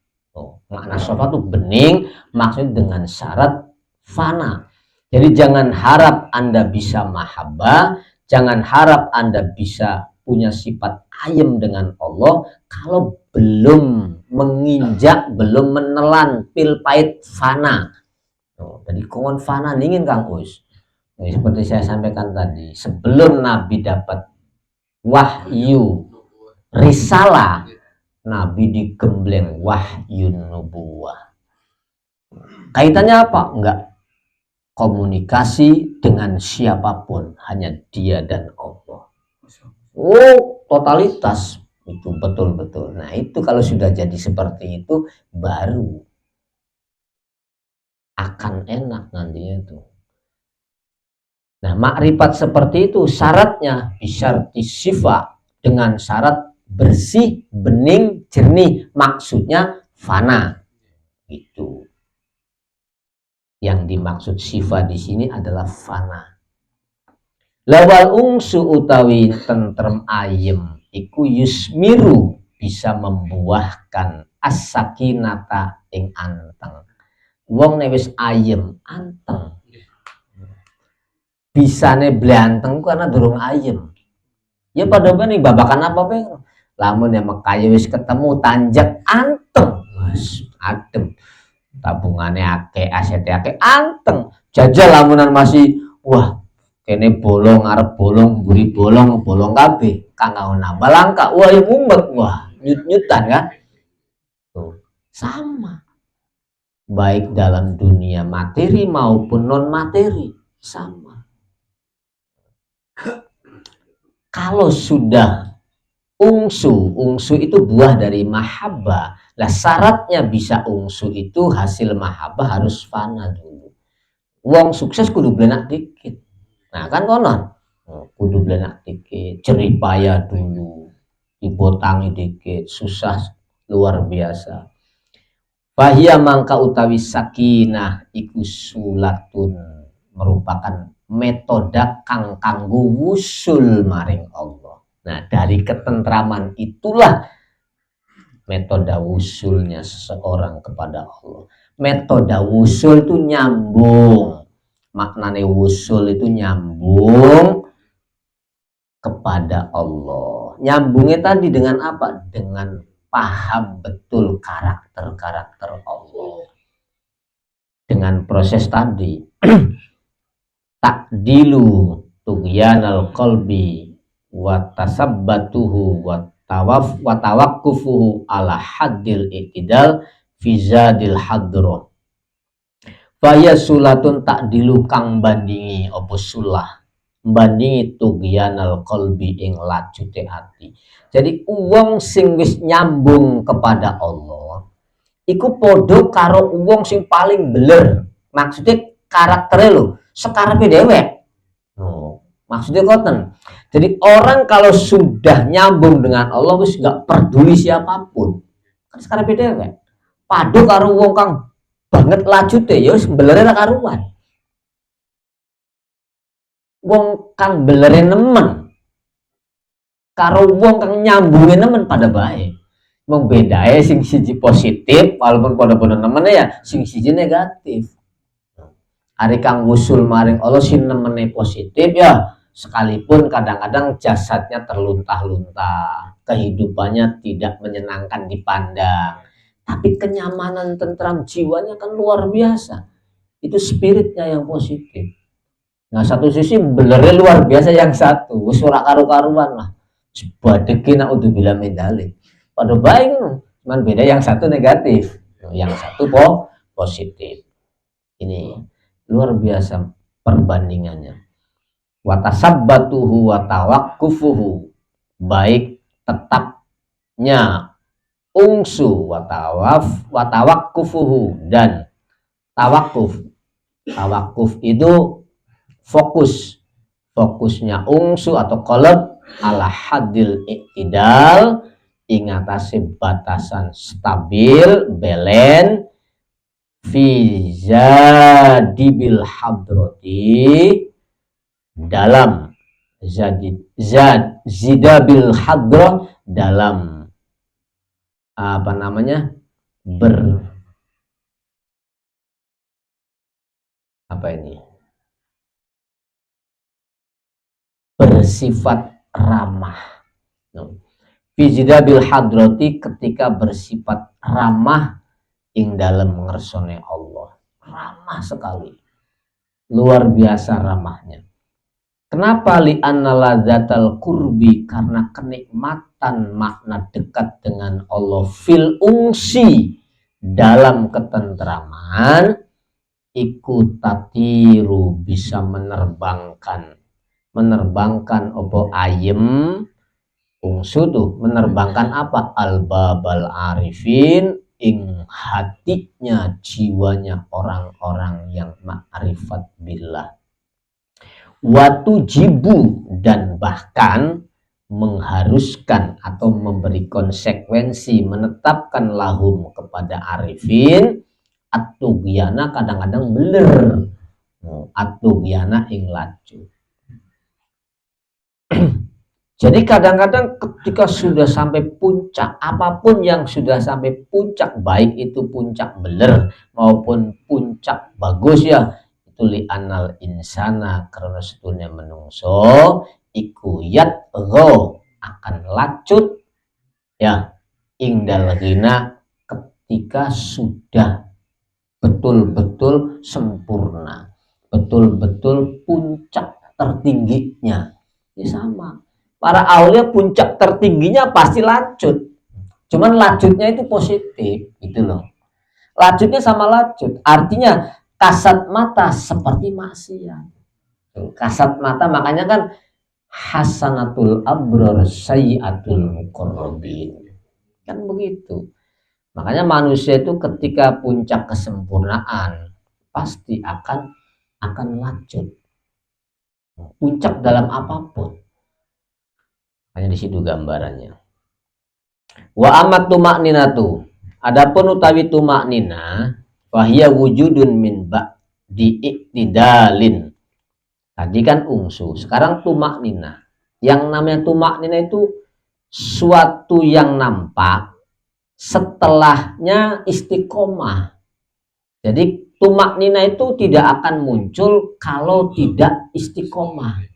Makna sofa tuh bening maksudnya dengan syarat fana. Jadi jangan harap Anda bisa mahabbah, jangan harap Anda bisa punya sifat ayem dengan Allah kalau belum menginjak, belum menelan pil pahit fana. Jadi kongon fana dingin Kang Us. Jadi, seperti saya sampaikan tadi, sebelum Nabi dapat wahyu risalah, Nabi digembleng wahyu nubuwah. Kaitannya apa? Enggak komunikasi dengan siapapun, hanya dia dan Allah. Oh, totalitas itu betul-betul. Nah, itu kalau sudah jadi seperti itu baru akan enak nantinya itu. Nah, makrifat seperti itu syaratnya bisyarti sifat dengan syarat bersih, bening, jernih. Maksudnya fana. Itu. Yang dimaksud sifat di sini adalah fana. Lawal ungsu utawi tentrem ayem iku yusmiru bisa membuahkan as-sakinata ing anteng. Wong nek wis ayem anteng. Bisane blanteng karena durung ayem. Ya pada nih babakan apa pe? Lamun yang Mekah wis ketemu tanjak anteng. Wis adem. Tabungannya akeh, asetnya akeh, anteng. Jajal lamunan masih, wah, kene bolong, arep bolong, buri bolong, bolong kabeh. Kanggo nambah langka, wah ya mumet, wah, nyut-nyutan kan? Tuh, sama. Baik dalam dunia materi maupun non materi, sama. Kalau sudah ungsu itu buah dari mahabbah. Lah syaratnya bisa ungsu itu hasil mahabbah harus fana dulu. Wong sukses kudu belenak dikit. Nah kan konon kudu belenak dikit, jeripaya dulu, dibotangi dikit, susah luar biasa. Fahia mangka utawi sakinah iku sulatun merupakan metode kang kanggo wusul maring Allah. Nah dari ketentraman itulah metode wusulnya seseorang kepada Allah. Metode wusul itu nyambung. Maknanya wusul itu nyambung kepada Allah. Nyambungnya tadi dengan apa? Dengan paham betul karakter-karakter Allah. Dengan proses tadi takdilu tughyanal qalbi wa tasabbatuhu wa tawakkufuhu ala haddil i'tidal fi zadil hadra. Faya sulatun takdilu kang bandingi apa sulah bandingi tughyanal qalbi ing lajute ati. Jadi uang sing wis nyambung kepada Allah iku podo karo uang sing paling beler. Maksudnya karakternya lo sekarepe dewek. Oh, maksudnya koten. Jadi orang kalau sudah nyambung dengan Allah wis gak peduli siapapun. Kan sekarepe dewek. Padu karo wong kang banget lajute ya wis belere ra karuan. Wong kang belere nemen karo wong kang nyambunge nemen pada baik. Wong bedae sing siji positif walaupun pada nemen ya sing siji negatif. Hari kang wusul maring Allah sing nemene positif ya sekalipun kadang-kadang jasadnya terluntah-luntah, kehidupannya tidak menyenangkan dipandang, tapi kenyamanan tentram jiwanya kan luar biasa. Itu spiritnya yang positif. Nah satu sisi belernya luar biasa yang satu wis ora karu-karuan lah badeke naudzubillah min dzalik. Pada baik cuman beda yang satu negatif, yang satu positif. Ini luar biasa perbandingannya. Watasabbatuhu wa tawakkufuhu, baik tetapnya ungsu wa tawakkufuhu dan tawakuf. Tawakuf itu fokusnya ungsu atau qalb ala hadil i'tidal ingatasi batasan stabil belen fi zadibil hadrati dalam zidabil hadra dalam apa namanya bersifat ramah. Fizidabil hadrati ketika bersifat ramah ing dalam ngersone Allah. Ramah sekali. Luar biasa ramahnya. Kenapa li'anna ladzatal qurbi, karena kenikmatan makna dekat dengan Allah fil ungsi dalam ketentraman iku tatiru bisa menerbangkan opo ayem ungsu tuh menerbangkan apa albabal arifin ing hatinya jiwanya orang-orang yang ma'rifat billah watu jibu dan bahkan mengharuskan atau memberi konsekuensi menetapkan lahum kepada arifin at-tughyana kadang-kadang beler at-tughyana ing laju. Jadi kadang-kadang ketika sudah sampai puncak, apapun yang sudah sampai puncak, baik itu puncak beler maupun puncak bagus ya, itu li'anal insana karena setunya menungso iku yatgho akan lacut ya ingdal ghina ketika sudah betul-betul sempurna, betul-betul puncak tertingginya. Ya sama. Para aulia puncak tertingginya pasti lacut. Cuman lacutnya itu positif, gitu loh. Lacutnya sama lacut. Artinya kasat mata seperti maksiat. Kasat mata makanya kan hasanatul abrar sayyiatul muqarrabin. Kan begitu. Makanya manusia itu ketika puncak kesempurnaan pasti akan lacut. Puncak dalam apapun. Hanya di situ gambarannya. Wa amat tumakninatu. Adapun utawi tumaknina wahya wujudun min ba'di iktidalin. Tadi kan ungsu, sekarang tumaknina. Yang namanya tumaknina itu suatu yang nampak setelahnya istiqomah. Jadi tumaknina itu tidak akan muncul kalau tidak istiqomah.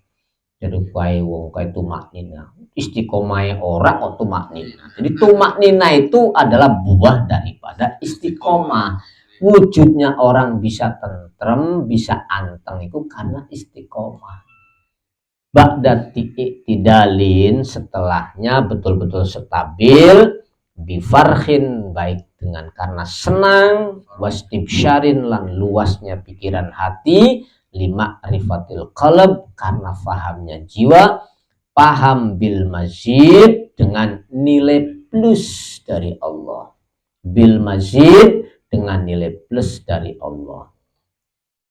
Jadi kaya wong kaya tumaknina istiqomah ora kok tumak nina. Jadi tumak nina itu adalah buah daripada istiqomah. Wujudnya orang bisa tentrem, bisa anteng itu karena istiqomah. Ba'da tidalin, setelahnya betul-betul stabil, bifarhin, baik dengan karena senang, wastibsyarin lan luasnya pikiran hati, lima rifatil qalb, karena fahamnya jiwa, paham bil mazid, dengan nilai plus dari Allah, bil mazid, dengan nilai plus dari Allah.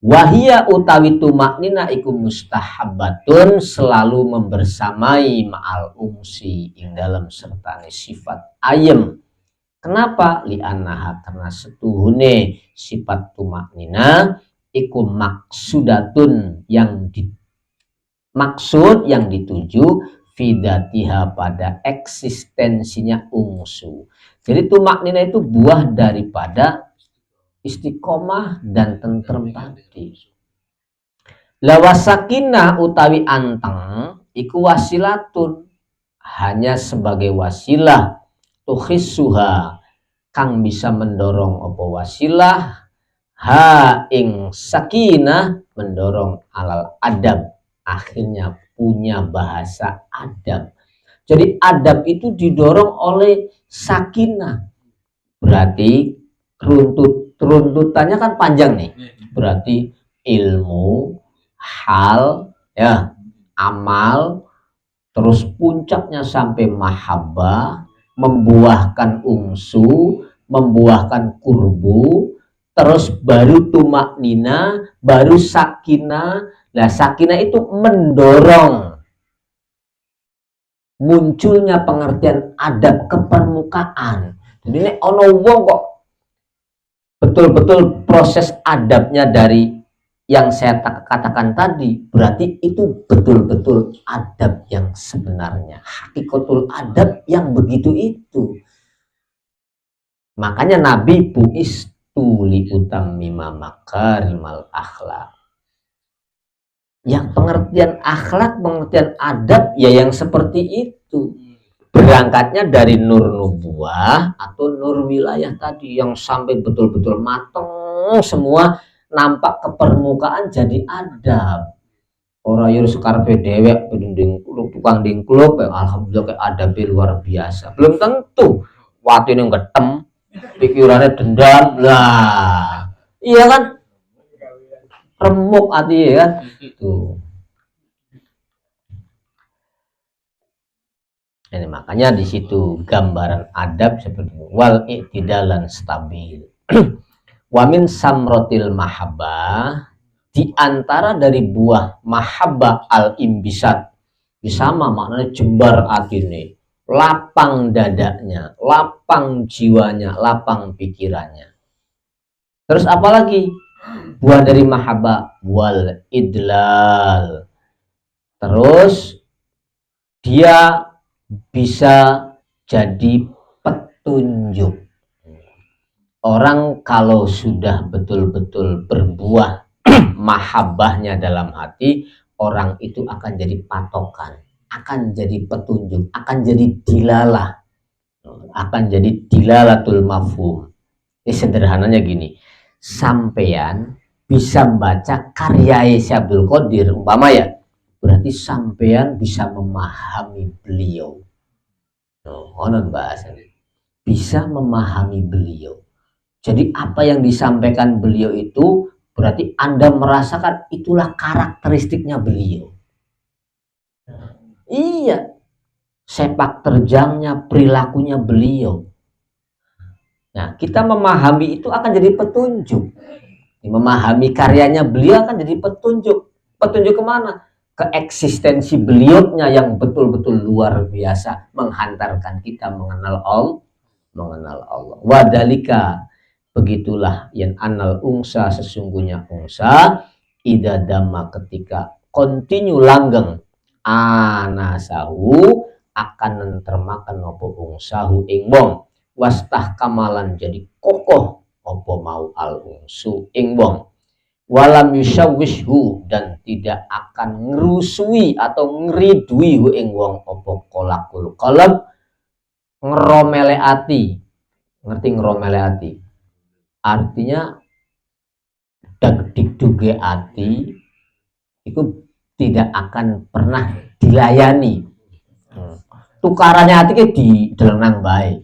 Wahia utawi tumaknina iku mustahabbatun, selalu membersamai ma'al umsi ing dalam sertane sifat ayem. Kenapa? Li'annaha, karena setuhune sifat tumaknina iku maksudatun, yang maksud yang dituju fidatiha, pada eksistensinya umsu. Jadi tumaknina itu buah daripada istiqomah dan tentrem tadi. Lawasakinah utawi anteng iku wasilatun, hanya sebagai wasilah, tuhisuha, kang bisa mendorong apa wasilah, ha ing sakinah, mendorong alal adab, akhirnya punya bahasa adab. Jadi adab itu didorong oleh sakinah, berarti runtutannya kan panjang nih, berarti ilmu, hal, ya, amal, terus puncaknya sampai mahabbah, membuahkan umsu, membuahkan kurbu, terus baru tumaknina, baru sakinah. Nah, sakinah itu mendorong munculnya pengertian adab ke permukaan. Jadi ini ono wong kok betul-betul proses adabnya dari yang saya katakan tadi, berarti itu betul-betul adab yang sebenarnya, hakikatul adab yang begitu itu. Makanya Nabi buistu li utammima makarimal akhlak. Yang pengertian akhlak, pengertian adab ya yang seperti itu. Berangkatnya dari nur nubuah atau nur wilayah tadi, yang sampai betul-betul mateng semua, nampak ke permukaan jadi adab. Orang yang sekarpe dewek tukang dingklub, alhamdulillah kayak adabnya luar biasa. Belum tentu waktu ini getem, pikirannya dendam lah, iya kan, remuk hati ya kan. Tuh. Ini makanya di situ gambaran adab seperti wal i'tidalan stabil. Wamin samrotil mahabbah, di antara dari buah mahabbah al imbisat, sama maknanya jembar atine, lapang dadanya, lapang jiwanya, lapang pikirannya. Terus apalagi buah dari mahabbah wal idlal, terus dia bisa jadi petunjuk. Orang kalau sudah betul-betul berbuah mahabbahnya dalam hati, orang itu akan jadi patokan, akan jadi petunjuk, akan jadi dilalah, akan jadi dilalatul mafhum. Ini sederhananya gini, sampean bisa membaca karya Syabdul Qadir umpama ya, berarti sampean bisa memahami beliau. Onon bahasanya bisa memahami beliau. Jadi apa yang disampaikan beliau itu berarti Anda merasakan itulah karakteristiknya beliau. Iya, sepak terjangnya, perilakunya beliau. Nah, kita memahami itu akan jadi petunjuk. Memahami karyanya beliau akan jadi petunjuk. Petunjuk kemana? Ke eksistensi beliaunya yang betul-betul luar biasa, menghantarkan kita mengenal Allah. Wadalika, begitulah yang anal ungsa, sesungguhnya ungsa idadama, ketika kontinu langgeng anasahu, akan nentermakan opo ungsahu ing wong, wastah kamalan, jadi kokoh opo mau al ungsu ing wong, walam yusyawwishu, dan tidak akan ngerusui atau ngeridui hu ing wong apa kolakul qalb, ngeromele ati. Ngerti ngeromele ati? Artinya dagdikduge ati itu tidak akan pernah dilayani. Tukarannya hati ke di delenang baik.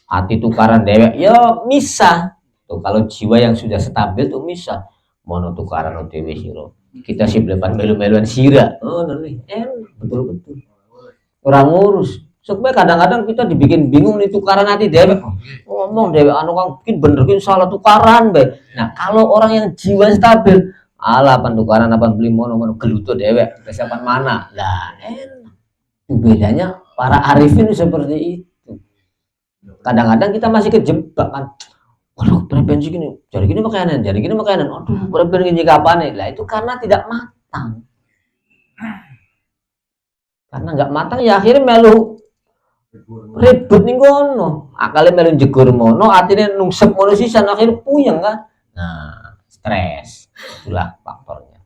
Hati tukaran dewek ya misah. Tuh, kalau jiwa yang sudah stabil tuh misah. Mono tukaran dewe siro. Kita sih belepan melu-meluan sira. Oh, nanti betul-betul. Orang ngurus. Supaya kadang-kadang kita dibikin bingung nih tukaran hati dewek. Ngomong dewek anu kang bikin bener bikin salah tukaran be. Nah, kalau orang yang jiwa stabil, ala pan tukaran apa beli mono geluto dewek, kesiapan mana? Lah, bedanya para arifin seperti itu. Kadang-kadang kita masih kejebak kan. Waduh, preferensi gini, jadi gini makanan, jadi gini makanan. Aduh, preferensi kapan nih? Lah itu karena tidak matang. Karena nggak matang ya akhirnya melu ribut nih kono. Akalnya melu jegur mono, artinya nungsep mono sisan akhirnya puyeng kan. Nah, stres. Itulah faktornya.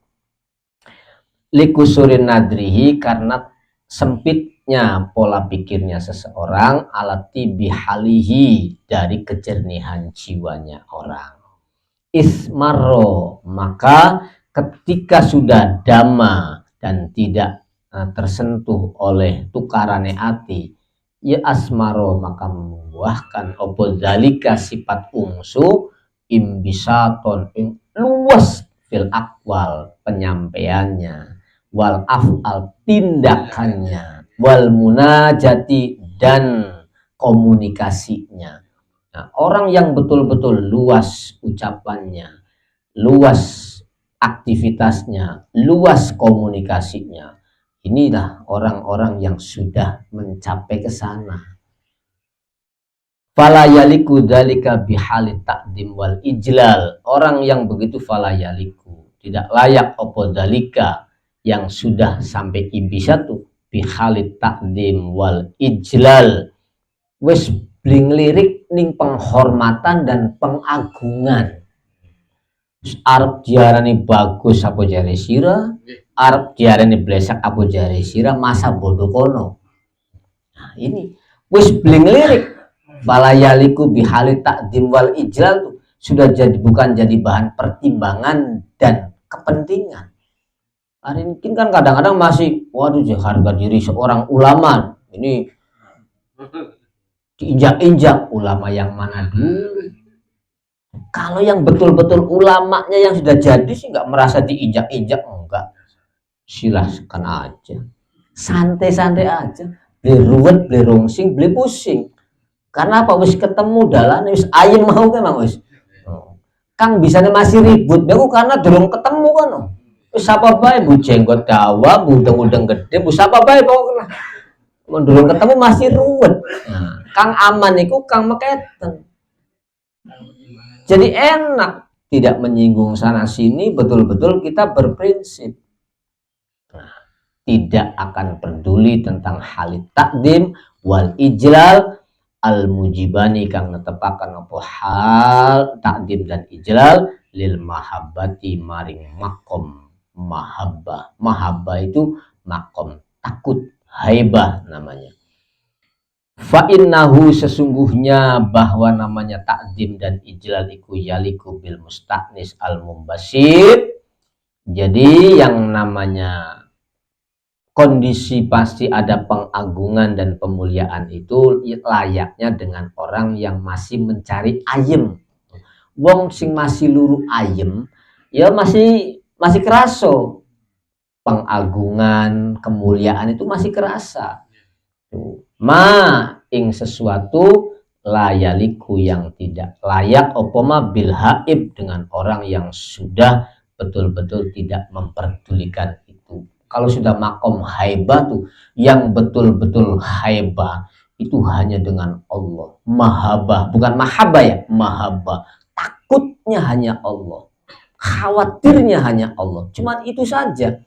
Likusurin nadrihi, karena sempitnya pola pikirnya seseorang, alati bihalihi, dari kejernihan jiwanya orang. Ismaro, maka ketika sudah dama dan tidak tersentuh oleh tukarane ati, ya asmaro, maka membuahkan opo zalika sifat ungsu imbisaton luas fil akwal penyampaiannya, wal af'al tindakannya, wal munajati dan komunikasinya. Nah, orang yang betul-betul luas ucapannya, luas aktivitasnya, luas komunikasinya, inilah orang-orang yang sudah mencapai ke sana. Fala yaliku dzalika bihalit takdim wal ijlal. Orang yang begitu fala yaliku, tidak layak opo dzalika, yang sudah sampai ibisatu bihalit takdim wal ijlal. Wis bling lirik ning penghormatan dan pengagungan. Arab diarani bagus apa jare sira, Arab diarani blesak apa jare sira, masa bodoh kono. Nah, ini wis bling lirik balayaliku bihali takdim wal ijlal tuh sudah jadi, bukan jadi bahan pertimbangan dan kepentingan. Hari ini kan kadang-kadang masih, waduh, harga diri seorang ulama ini diinjak-injak. Ulama yang mana dulu? Kalau yang betul-betul ulamanya yang sudah jadi sih nggak merasa diinjak-injak, enggak. Silahkan aja, santai-santai aja, beli ruwet, beli rungsing, beli pusing. Karena apa? Wis ketemu dalan, wis ayem mau kan mang wis. Kang bisanya masih ribut, aku karena durung ketemu kan. Wis apa bae bu jenggot dawa, bu udeng-udeng gede, bu apa bae pokoknya. Durung ketemu masih ruwet. Nah, Kang aman iku Kang meketen. Jadi enak, tidak menyinggung sana sini, betul-betul kita berprinsip. Nah, tidak akan peduli tentang halit takdim wal ijlal al mujibani kang netepaken apa hal takdim dan ijlal lil mahabbati maring makom mahabbah. Mahabbah itu makom takut, haibah namanya. Fa innahu, sesungguhnya bahwa namanya takdim dan ijlal iku yaliku bil mustaqnis al mumbasir. Jadi yang namanya kondisi pasti ada pengagungan dan pemuliaan itu layaknya dengan orang yang masih mencari ayem. Wong sing masih luru ayem ya masih keraso pengagungan, kemuliaan itu masih kerasa. Ma ing sesuatu layaliku yang tidak layak opoma bil haib, dengan orang yang sudah betul-betul tidak memperdulikan itu. Kalau sudah makom haibah tuh, yang betul-betul haibah itu hanya dengan Allah. Mahabbah, bukan mahabbah ya, mahabbah. Takutnya hanya Allah, khawatirnya hanya Allah. Cuman itu saja.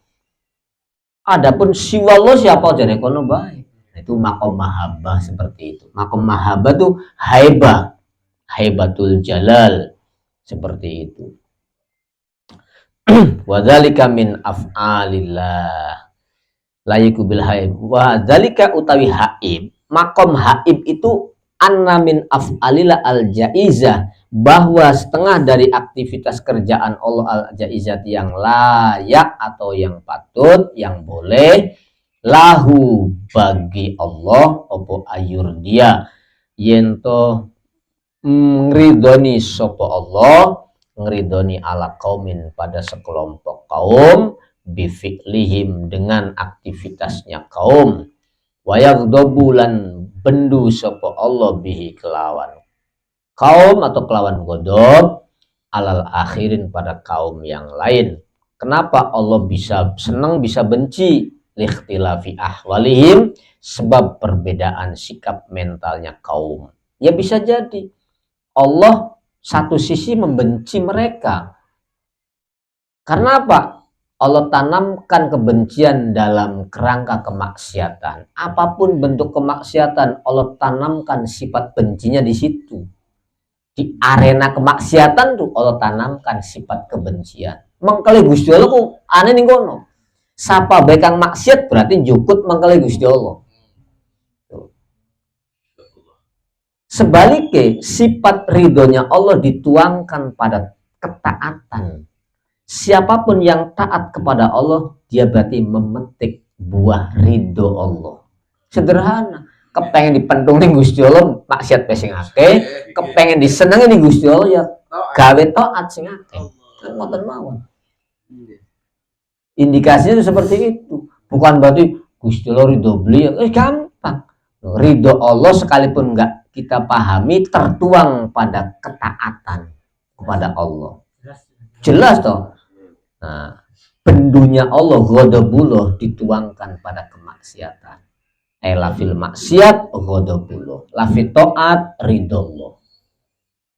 Adapun siwallah siapa jadi kono baik. Itu makom mahabbah seperti itu. Makom mahabbah tuh haibah, haibatul jalal, seperti itu. Wa dzalika min af'alillah layiku bil haib. Wa dzalika utawi haib, makom haib itu anna min af'alillah al jaizah, bahwa setengah dari aktivitas kerjaan Allah al jaizat yang layak atau yang patut, yang boleh, lahu bagi Allah opo ayur dia yento ngridoni sopo Allah, ngridoni ala kaumin pada sekelompok kaum, bifi'lihim dengan aktivitasnya kaum, wayagdobulan bendu sopo Allah bihi kelawan kaum atau kelawan godob, alal akhirin pada kaum yang lain. Kenapa Allah bisa senang bisa benci? Likhtilafi ahwalihim, sebab perbedaan sikap mentalnya kaum. Ya bisa jadi Allah satu sisi membenci mereka. Karena apa? Allah tanamkan kebencian dalam kerangka kemaksiatan. Apapun bentuk kemaksiatan, Allah tanamkan sifat bencinya di situ. Di arena kemaksiatan tuh Allah tanamkan sifat kebencian. Mengkali Gusti Allah ku aneh nih kono. Sapa baik kang maksiat berarti jukut mengkali Gusti Allah. Sebaliknya, sifat ridhonya Allah dituangkan pada ketaatan. Siapapun yang taat kepada Allah, dia berarti memetik buah ridho Allah. Sederhana. Kepengen dipendungin Gusti Allah, maksiat sing akeh. Kepengen disenengi Gusti Allah, ya gawe taat sing akeh. Kan ngoten mawon. Indikasinya itu seperti itu. Bukan berarti Gusti Allah ridho beliau. Gampang. Ridho Allah sekalipun enggak kita pahami tertuang pada ketaatan kepada Allah. Jelas toh. Nah, bendunya Allah ghadabullah dituangkan pada kemaksiatan. Lafil maksiat ghadabullah, lafil taat ridhollah.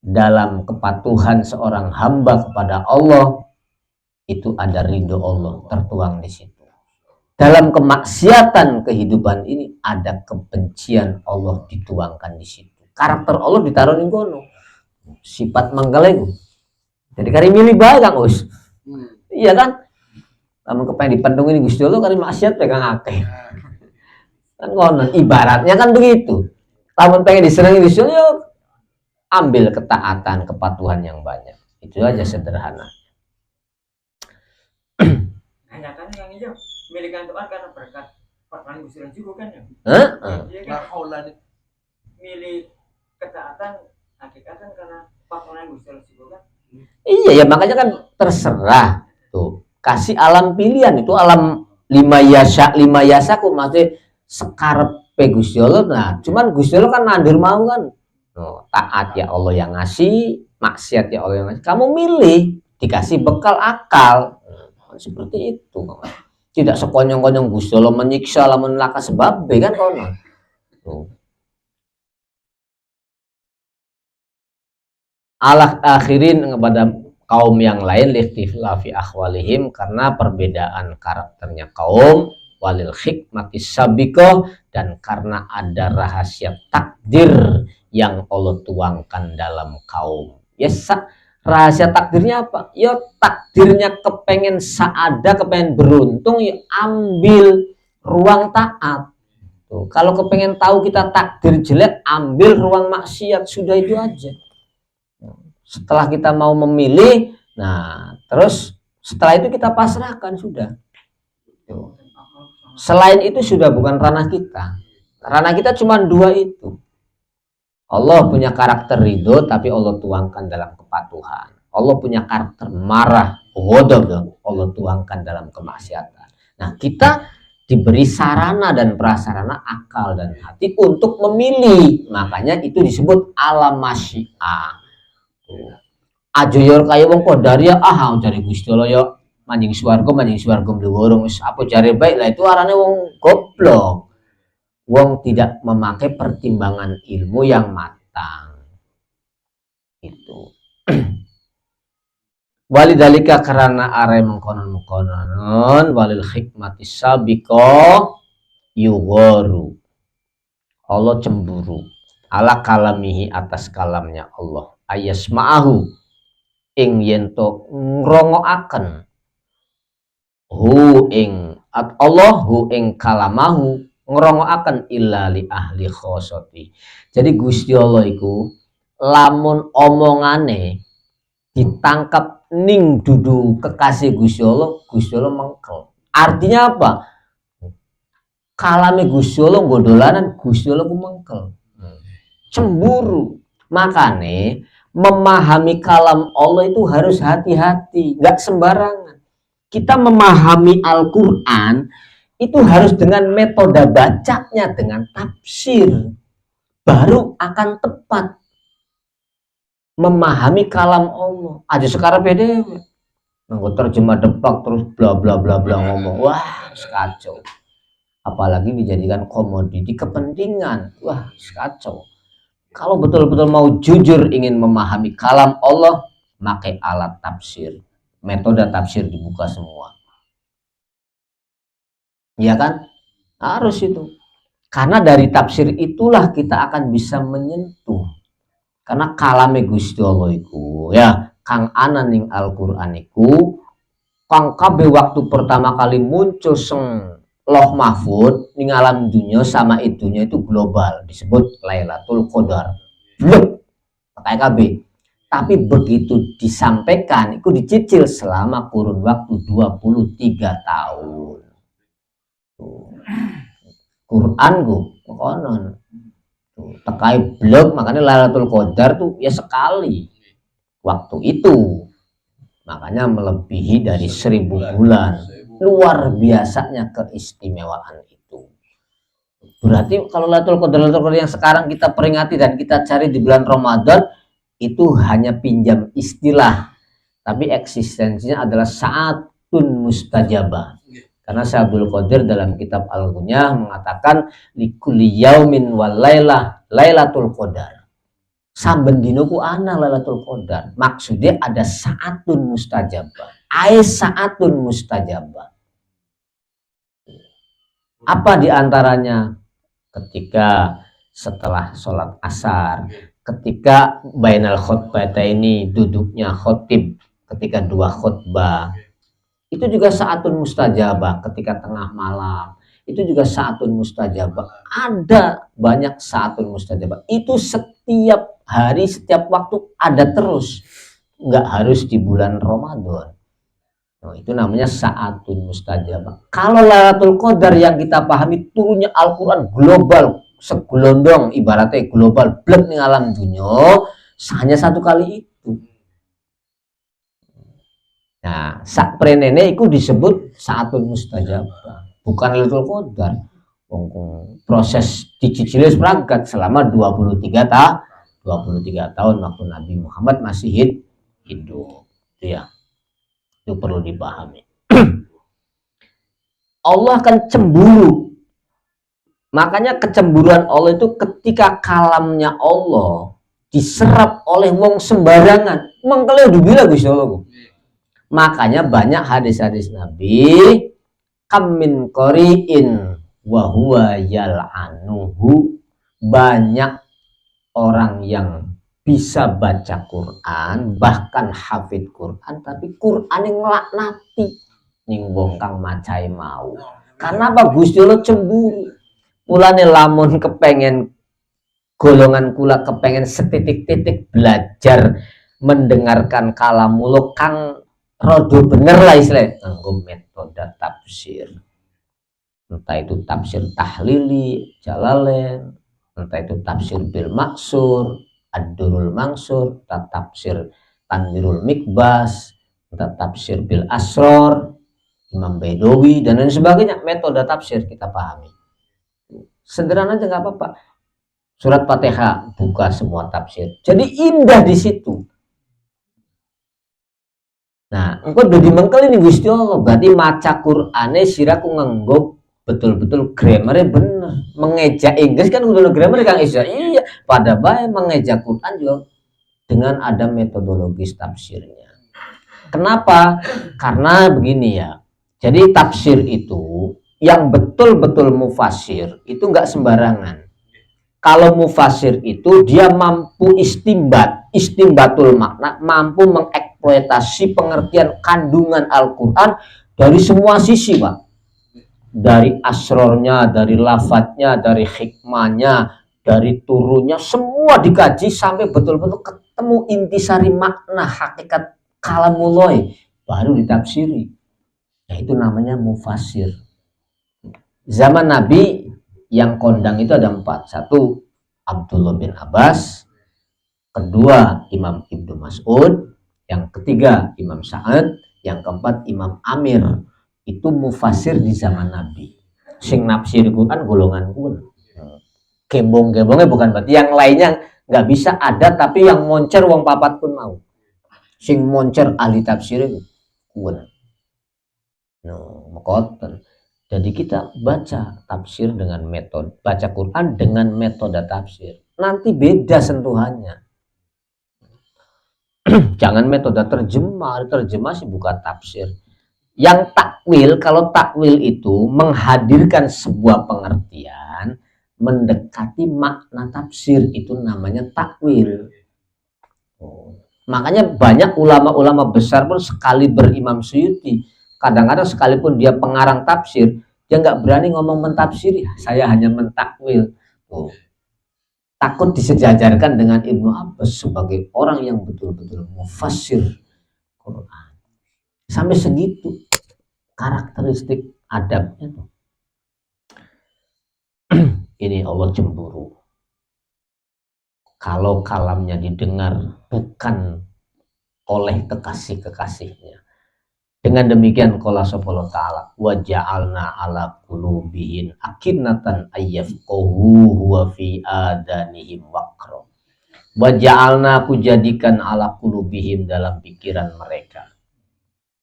Dalam kepatuhan seorang hamba kepada Allah itu ada ridho Allah tertuang di situ. Dalam kemaksiatan kehidupan ini ada kebencian Allah dituangkan di situ. Karakter Allah ditaruh di kono. Sifat mangkale. Jadi kari milih bae Kang Us. Iya kan? Kamu kepengen dipendungin Gusti Allah kari maksiat pegang akeh. Kan ngono, ibaratnya kan begitu. Kamu pengen disenangi Gusti Allah, ambil ketaatan, kepatuhan yang banyak. Itu aja sederhana. Hanya kan yang itu milikan Tuhan karena berkat perkataan Gusti Allah juga kan ya. Milih ketaatan hakikatan karena perkataan Gusti Allah juga kan. Iya ya, makanya kan terserah tuh. Kasih alam pilihan itu alam lima yasa kok masih sekarepe Gusti Allah. Nah, cuman Gusti Allah kan nandur mau kan. Taat ya Allah yang ngasih, maksiat ya Allah yang ngasih. Kamu milih, dikasih bekal akal. Seperti itu. Tidak sekonyong-konyong Gusti Allah menyiksa lamun laka sebab kan kono. Alah akhirin kepada kaum yang lain likhtilafi akhwalihim, karena perbedaan karakternya kaum, walil hikmati sabiqah, dan karena ada rahasia takdir yang Allah tuangkan dalam kaum. Yes, rahasia takdirnya apa? Ya takdirnya kepengen saada, kepengen beruntung, ya ambil ruang taat. Tuh, kalau kepengen tahu kita takdir jelek, ambil ruang maksiat, sudah itu aja. Setelah kita mau memilih, nah terus setelah itu kita pasrahkan sudah. Tuh. Selain itu sudah bukan ranah kita. Ranah kita cuma dua itu. Allah punya karakter ridho, tapi Allah tuangkan dalam kepatuhan. Allah punya karakter marah, ghadab, Allah tuangkan dalam kemaksiatan. Nah, kita diberi sarana dan prasarana akal dan hati untuk memilih. Makanya itu disebut alam masyiah. Aja yor kaya wong Qadariyah, cari Gusti Allah ya manjing swarga mleworong wis apa jare baik lah, itu arane wong goblok. Wong tidak memakai pertimbangan ilmu yang matang. Itu. Walidalika karena are mengkonon walil hikmati sabiqah yugharu. Allah cemburu ala kalamihi, atas kalamnya Allah. Ayasma'ahu ing yento ngrongokake hu ing Allah hu ing kalamahu ngerongokaken illa li ahli khosoti. Jadi Gusti Allah iku lamun omongane ditangkap ning dudu kekasih Gusti Allah mengkel. Artinya apa? Kalame Gusti Allah godolanan Gusti Allah ku mengkel. Cemburu. Makane memahami kalam Allah itu harus hati-hati, nggak sembarangan. Kita memahami Al-Qur'an itu harus dengan metode bacanya, dengan tafsir. Baru akan tepat memahami kalam Allah. Aja sekarang beda. Nggak terjemah depak terus bla bla bla bla ngomong. Wah, kacau. Apalagi dijadikan komoditi kepentingan. Wah, kacau. Kalau betul-betul mau jujur ingin memahami kalam Allah, pakai alat tafsir. Metode tafsir dibuka semua. Iya kan? Harus itu. Karena dari tafsir itulah kita akan bisa menyentuh. Karena kalame Gusti Allah iku ya kang ana ning Al-Qur'an iku kang kabeh waktu pertama kali muncul seng Loh Mahfud ning alam dunia sama itunya itu global disebut Lailatul Qadar. Blek pakai KB. Tapi begitu disampaikan itu dicicil selama kurun waktu 23 tahun. Quran konon tekai blek makanya Lailatul Qadar tuh ya sekali waktu itu. Makanya melebihi dari 1000 bulan. Luar biasanya keistimewaan itu. Berarti kalau Lailatul Qadar yang sekarang kita peringati dan kita cari di bulan Ramadan itu hanya pinjam istilah, tapi eksistensinya adalah saatun mustajabah. Karena Syekh Abdul Qadir dalam kitab Al-Ghunyah mengatakan likulli yaumin wal lailah Lailatul Qadar. Samben dino ku ana Lailatul Qadar. Maksudnya ada saatun mustajabah. Saatun mustajabah. Apa diantaranya? Ketika setelah sholat asar, ketika bainal khutbah ini duduknya khotib, ketika dua khutbah, itu juga saatun mustajabah. Ketika tengah malam, itu juga saatun mustajabah. Ada banyak saatun mustajabah. Itu setiap hari, setiap waktu ada terus. Nggak harus di bulan Ramadan. Nah, itu namanya saatun mustajabah. Kalau Lailatul Qadar yang kita pahami turunnya Al-Quran global, segelondong ibaratnya global, blek ning alam dunia, hanya satu kali itu. Nah, sak prenene itu disebut saatun mustajabah, bukan Lailatul Qadar. Proses dicicil perangkat selama 23 tahun waktu Nabi Muhammad masih hidup. Ya. Itu perlu dipahami. Allah akan cemburu. Makanya kecemburuan Allah itu ketika kalamnya Allah diserap oleh wong sembarangan. Mengkele dibilang Gusti Allah. Makanya banyak hadis-hadis Nabi kam min qari'in wa huwa yal'anuhu, banyak orang yang bisa baca Quran, bahkan hafid Quran, tapi Quran yang ngelaknati ning wong kang macai mau. Karena apa? Gusti Allah cemburu. Mulane lamun kepengen golongan kula kepengen setitik-titik belajar mendengarkan kalamullah kang rodo bener lah istilah nganggo metode tafsir. Entah itu tafsir tahlili Jalalain, entah itu tafsir bil maksur Ad-Durrul Mansur, tafsir Tanwirul Mikbas, tafsir bil Asror Imam Baidawi dan lain sebagainya. Metode tafsir kita pahami. Sederhana aja nggak apa-apa. Surat Fatihah buka semua tafsir. Jadi indah di situ. Nah, engkau udah dimengkel ini Gusti Allah. Berarti maca Qur'ane siraku nganggep betul-betul grammarnya bener. Mengeja Inggris kan udah grammar Kang Isya. Iya, pada baik mengeja Quran juga dengan ada metodologis tafsirnya. Kenapa? Karena begini ya. Jadi tafsir itu yang betul-betul mufasir itu nggak sembarangan. Kalau mufasir itu dia mampu istimbatul makna, mampu mengeksploitasi pengertian kandungan Al-Quran dari semua sisi, Pak. Dari asrornya, dari lafadznya, dari hikmahnya, dari turunnya, semua dikaji sampai betul-betul ketemu intisari makna hakikat kalamullah, baru ditafsiri. Nah, itu namanya mufasir. Zaman Nabi yang kondang itu ada 4. 1, Abdullah bin Abbas. Kedua, Imam Ibnu Mas'ud. Yang ketiga, Imam Sa'ad. Yang keempat, Imam Amir. Itu mufasir di zaman Nabi. Sing nafsir Quran golongan pun. Gembong-gembongnya bukan berarti yang lainnya nggak bisa ada, tapi yang moncer wong papat pun mau. Sing moncer ahli tafsir itu pun. No, mekoten. Jadi kita baca tafsir dengan metode, baca Quran dengan metode tafsir. Nanti beda sentuhannya. Jangan metode terjemah sih bukan tafsir. Yang takwil, kalau takwil itu menghadirkan sebuah pengertian mendekati makna tafsir, itu namanya takwil. Makanya banyak ulama-ulama besar pun sekali berimam Suyuti, kadang-kadang sekalipun dia pengarang tafsir, dia nggak berani ngomong mentafsiri, saya hanya mentakwil. Takut disejajarkan dengan Ibnu Abbas sebagai orang yang betul-betul mufassir Quran. Sampai segitu karakteristik adabnya tuh. Ini Allah cemburu. Kalau kalamnya didengar bukan oleh kekasih-kekasihnya. Dengan demikian qala subhanahu wa ta'ala wa ja'alna ala qulubihim akinnatan ayyafqahu wa fi adanihim waqra. Wa ja'alna, aku jadikan ala qulubihim dalam pikiran mereka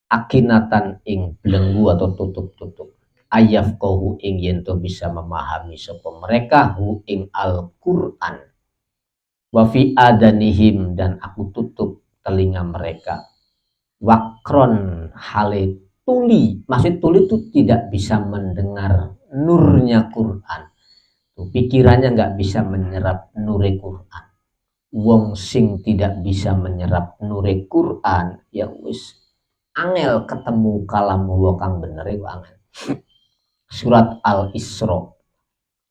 akinatan ing belenggu atau tutup-tutup ayyafqahu ing yen to bisa memahami sapa mereka hu ing Al-Qur'an. Wa fi adanihim, dan aku tutup telinga mereka wakron hale tuli, maksud tuli itu tidak bisa mendengar nurnya Quran, pikirannya nggak bisa menyerap nure Quran. Wong sing tidak bisa menyerap nure Quran ya wis angel ketemu kalamullah kang bener iku angel. Surat Al-Isra.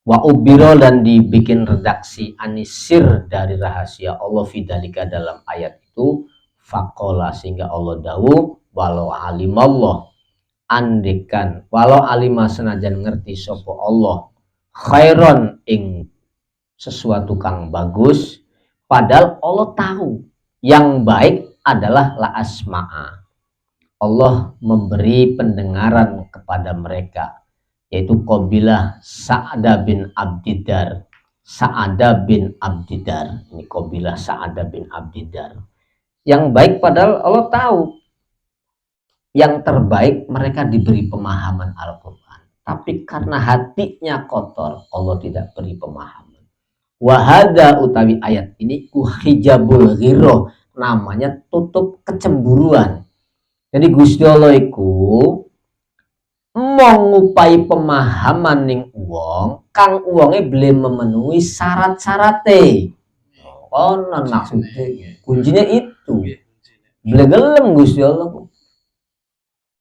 Wa ubiro, dan dibikin redaksi anisir dari rahasia Allah fidalika dalam ayat itu. Fakola, sehingga Allah dawu walau alimallah, andekan walau alima senajan ngerti sopo Allah khairon ing sesuatu kang bagus, padahal Allah tahu yang baik adalah la asma'a, Allah memberi pendengaran kepada mereka, yaitu qabilah Sa'ada bin Abdidar. Sa'ada bin Abdidar, ini qabilah Sa'ada bin Abdidar. Yang baik padahal Allah tahu yang terbaik, mereka diberi pemahaman Al-Quran, tapi karena hatinya kotor Allah tidak beri pemahaman. Wahada utawi ayat ini hijabul ghirah, namanya tutup kecemburuan. Jadi Gusti Allah iku mau ngupai pemahaman ning wong kang wonge belum memenuhi syarat-syarate. Ono maksudnya kuncinya itu blegelem Gusti Allah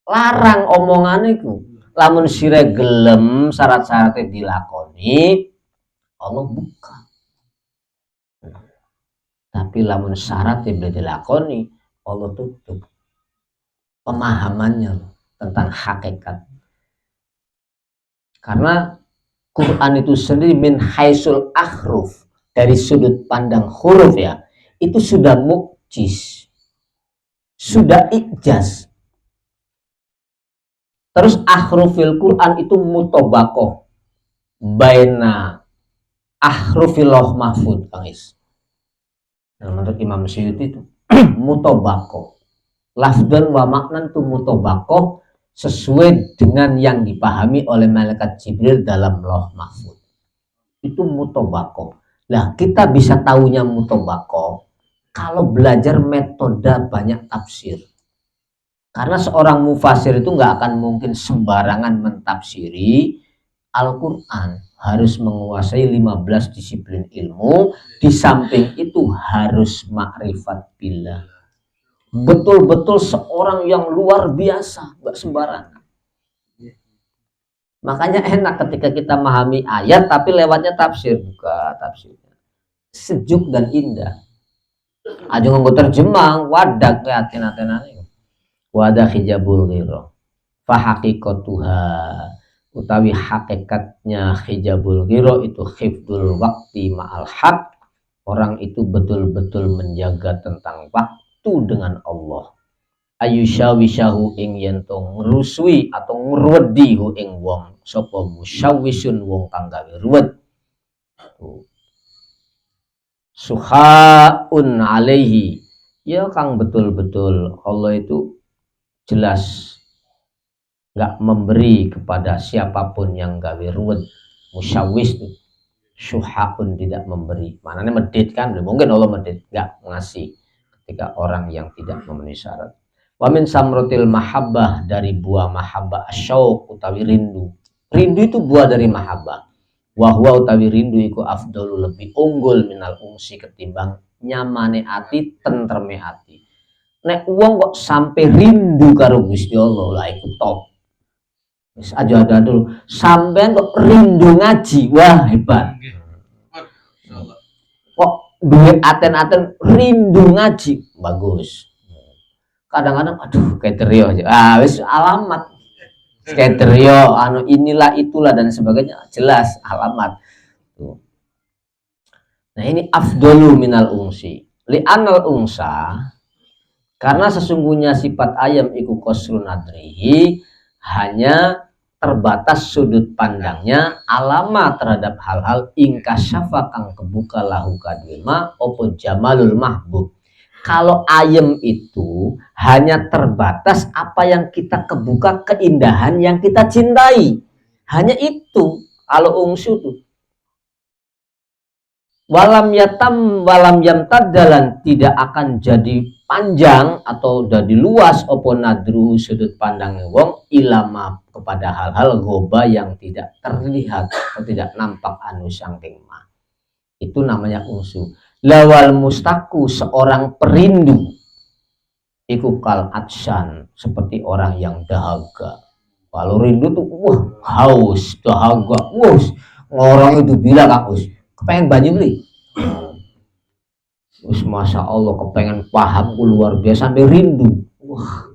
larang omongan itu. Lamun sire gelem syarat-syaratnya dilakoni Allah buka, tapi lamun syaratnya belum dilakoni Allah tutup pemahamannya tentang hakikat. Karena Quran itu sendiri min haisul akhruf, dari sudut pandang huruf ya, itu sudah mukjiz, sudah ijaz. Terus akhrufil Quran itu mutobakoh baina akhrufil lauh mahfud, guys. Nah, menurut Imam Suyuti itu mutobakoh lafdan wa maknan itu mutobakoh sesuai dengan yang dipahami oleh malaikat Jibril dalam lauh mahfud. Itu mutobakoh. Nah, kita bisa tahunya mutobakoh kalau belajar metode banyak tafsir. Karena seorang mufasir itu nggak akan mungkin sembarangan mentafsiri Al-Quran. Harus menguasai 15 disiplin ilmu. Di samping itu harus makrifat billah. Betul-betul seorang yang luar biasa, nggak sembarangan. Makanya enak ketika kita memahami ayat tapi lewatnya tafsir, buka tafsirnya sejuk dan indah. Aja nganggo terjemah wadah keaten-atenane. Wadah hijabul ghiro. Fa haqiqatuha utawi hakikatnya hijabul ghiro itu hifdzul waqti ma'al haq. Orang itu betul-betul menjaga tentang waktu dengan Allah. Ayusyawisyahu ing yento ngerusui atau ngruwedi hu ing wong sapa musyawisun wong kang gawe ruwet. Suhaun alaihi, ya kang betul-betul Allah itu jelas nggak memberi kepada siapapun yang gawe ruwet. Musyawis itu syuhaun, tidak memberi, maknanya medit kan, mungkin Allah medit nggak ngasih ketika orang yang tidak memenuhi syarat. Wa min samrotil mahabbah, dari buah mahabbah asyauq utawi rindu. Rindu itu buah dari mahabbah. Wahwa utawi rindu iku afdalu, lebih unggul minal ungsi, ketimbang nyamane ati, tentreme ati. Nek wong kok sampai rindu karo Gusti Allah, lah iku top. Wis aja ada dulu. Sampean kok rindu ngaji, wah hebat. Kok duwe aten-aten rindu ngaji, bagus. Kadang-kadang aduh keterio aja. Ah wis alamat. Keterio anu inilah itulah dan sebagainya, jelas alamat. Tuh. Nah ini afdolu minal ungsi. Li'anal ungsa, karena sesungguhnya sifat ayam iku qasrun nadrihi, hanya terbatas sudut pandangnya alama terhadap hal-hal ingkasyafa kang kebuka lahu kadwema opo jamalul mahbub. Kalau ayam itu hanya terbatas apa yang kita kebuka, keindahan yang kita cintai, hanya itu. Kalau ungsu itu walam yam tadalan, tidak akan jadi panjang atau jadi luas opo nadru sudut pandang wong ilama kepada hal-hal goba yang tidak terlihat atau tidak nampak anu sangking ma. Itu namanya ungsu. Lawal mustaku, seorang perindu iku kal atsan, seperti orang yang dahaga. Kalau rindu tuh wah haus, dahaga, wah orang itu bilang haus, kepengen banyu beli. Wis masya Allah kepengen paham luar biasa sampai rindu. Wah,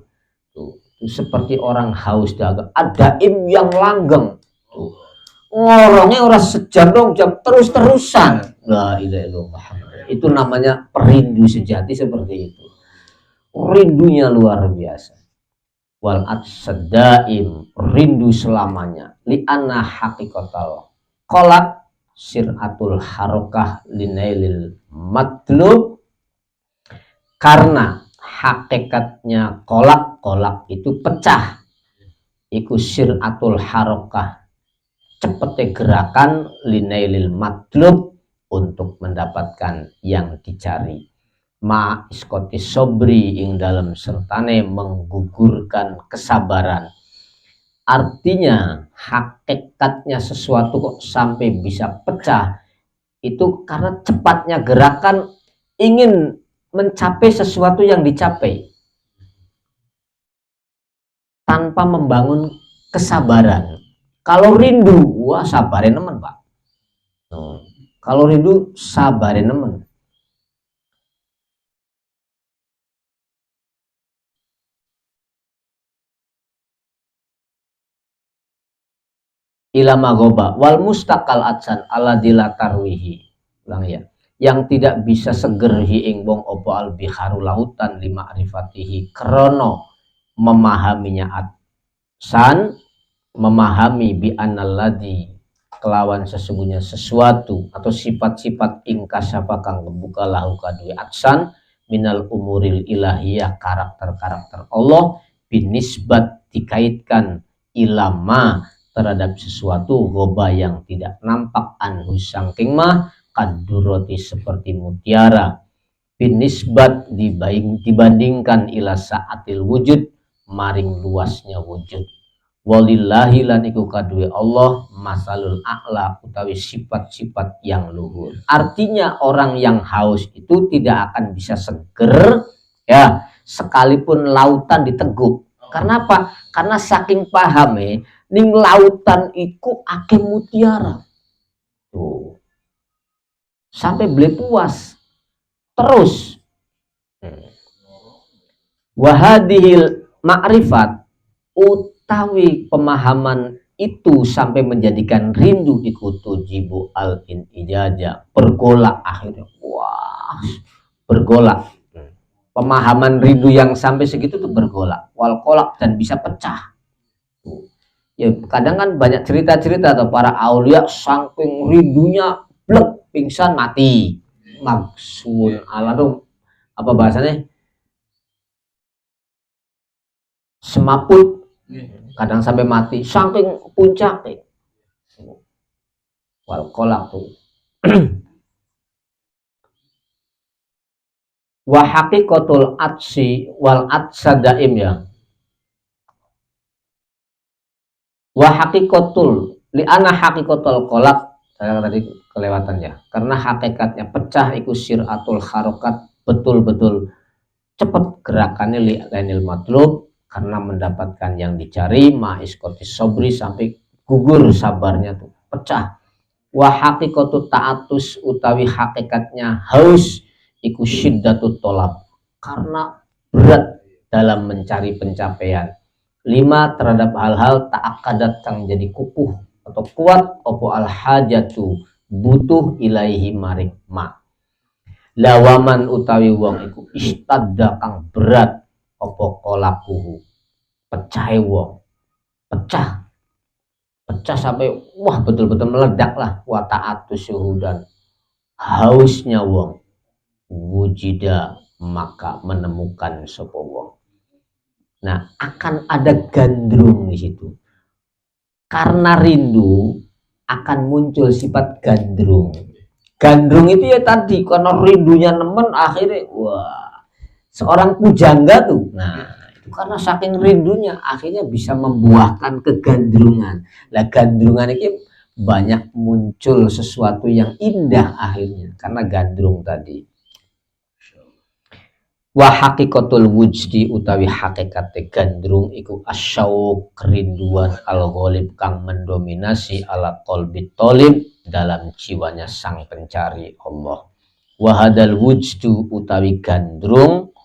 tuh seperti orang haus dahaga. Ada yang langgeng. Tuh. Ngorongnya orang sejam dong jam terus-terusan. La ilaha illallah. Itu namanya perindu sejati seperti itu. Rindunya luar biasa. Wal atsadaim, rindu selamanya. Li'anna haqiqatal qalaq siratul harokah linailil matlub, karena hakikatnya kolak itu pecah, iku siratul harokah, cepetnya gerakan, linailil matlub, untuk mendapatkan yang dicari. Ma iskoti sobri, ing dalam sertane menggugurkan kesabaran. Artinya hakikatnya sesuatu kok sampai bisa pecah itu karena cepatnya gerakan ingin mencapai sesuatu yang dicapai tanpa membangun kesabaran. Kalau rindu, wah sabarin teman Pak. Kalau rindu sabarin teman. Ilama goba wal mustakal atsan ala dilatarwihi, ulang ya, yang tidak bisa segerhi ing wong opo al biharu lautan lima arifatihi, krono memahaminya atsan, memahami bi annalladzi, kelawan sesungguhnya sesuatu atau sifat-sifat ingkasyafa kang kebuka lahu kadue atsan minal umuril ilahiyah, karakter-karakter Allah, binisbat dikaitkan ilama terhadap sesuatu goba yang tidak nampak anhu sangking mah kaduroti seperti mutiara, binisbat dibandingkan ila saatil wujud maring luasnya wujud. Walillahi lan iku kadue Allah masalul a'la, utawi sifat-sifat yang luhur. Artinya orang yang haus itu tidak akan bisa seger ya sekalipun lautan diteguk. Karena apa? Karena saking pahame ning lautan iku akeh mutiara. Tuh. Sampai beli puas. Terus wahadihil ma'rifat utawi pemahaman itu sampai menjadikan rindu ikutu jibu al ijaja bergolak akhirnya wah bergolak pemahaman rindu yang sampai segitu tuh bergolak wal kolak dan bisa pecah ya kadang kan banyak cerita-cerita atau para aulia saking rindunya blek pingsan mati maksud aladum apa bahasanya semaput kadang sampai mati saking puncaknya wal kolak tuh wa haqiqatul atsi wal atsadaim ya wa haqiqatul li ana haqiqatul kolak saya tadi kelewatan ya karena hakikatnya pecah iku siratul harokat betul-betul cepat gerakannya li lainil matlub karena mendapatkan yang dicari ma'iskotis sobri sampai gugur sabarnya tuh pecah wa haqiqatu ta'atus utawi hakikatnya haus iku syiddatut tolab karena berat dalam mencari pencapaian lima terhadap hal-hal ta'akadat yang jadi kukuh atau kuat opo al hajatu butuh ilaihi marik ma lawaman utawi wong iku istadda kang berat opo kolakuhu pecah wong pecah sampai wah betul-betul meledak lah wa ta'atu syuhudan hausnya wong wujida maka menemukan sapa wong nah akan ada gandrung di situ karena rindu akan muncul sifat gandrung itu ya tadi karena rindunya nemen akhirnya wah seorang pujangga tuh nah karena saking rindunya akhirnya bisa membuahkan kegandrungan lah gandrungan ini banyak muncul sesuatu yang indah akhirnya karena gandrung tadi wa haqiqatul wujdi utawi hakikate gandrung iku asyauq kerinduan al-ghalib kang mendominasi ala qalbi talib dalam jiwanya sang pencari Allah wa hadal wujdu utawi gandrung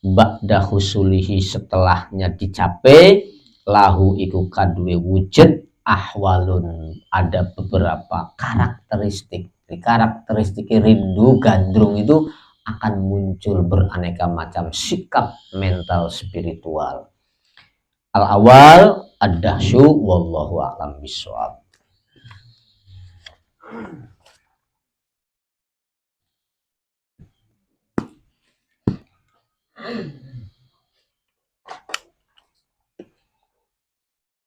ba'da husulihi setelahnya dicapai lahu iku kadue wujud ahwalun ada beberapa karakteristik rindu gandrung itu akan muncul beraneka macam sikap mental spiritual al awal ad-dahsyu wallahu a'lam bishawab.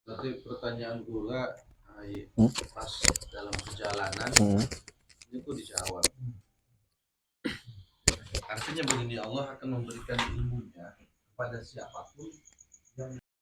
Berarti pertanyaan gula pas dalam perjalanan itu dijawab. Artinya begini, Allah akan memberikan ilmunya kepada siapapun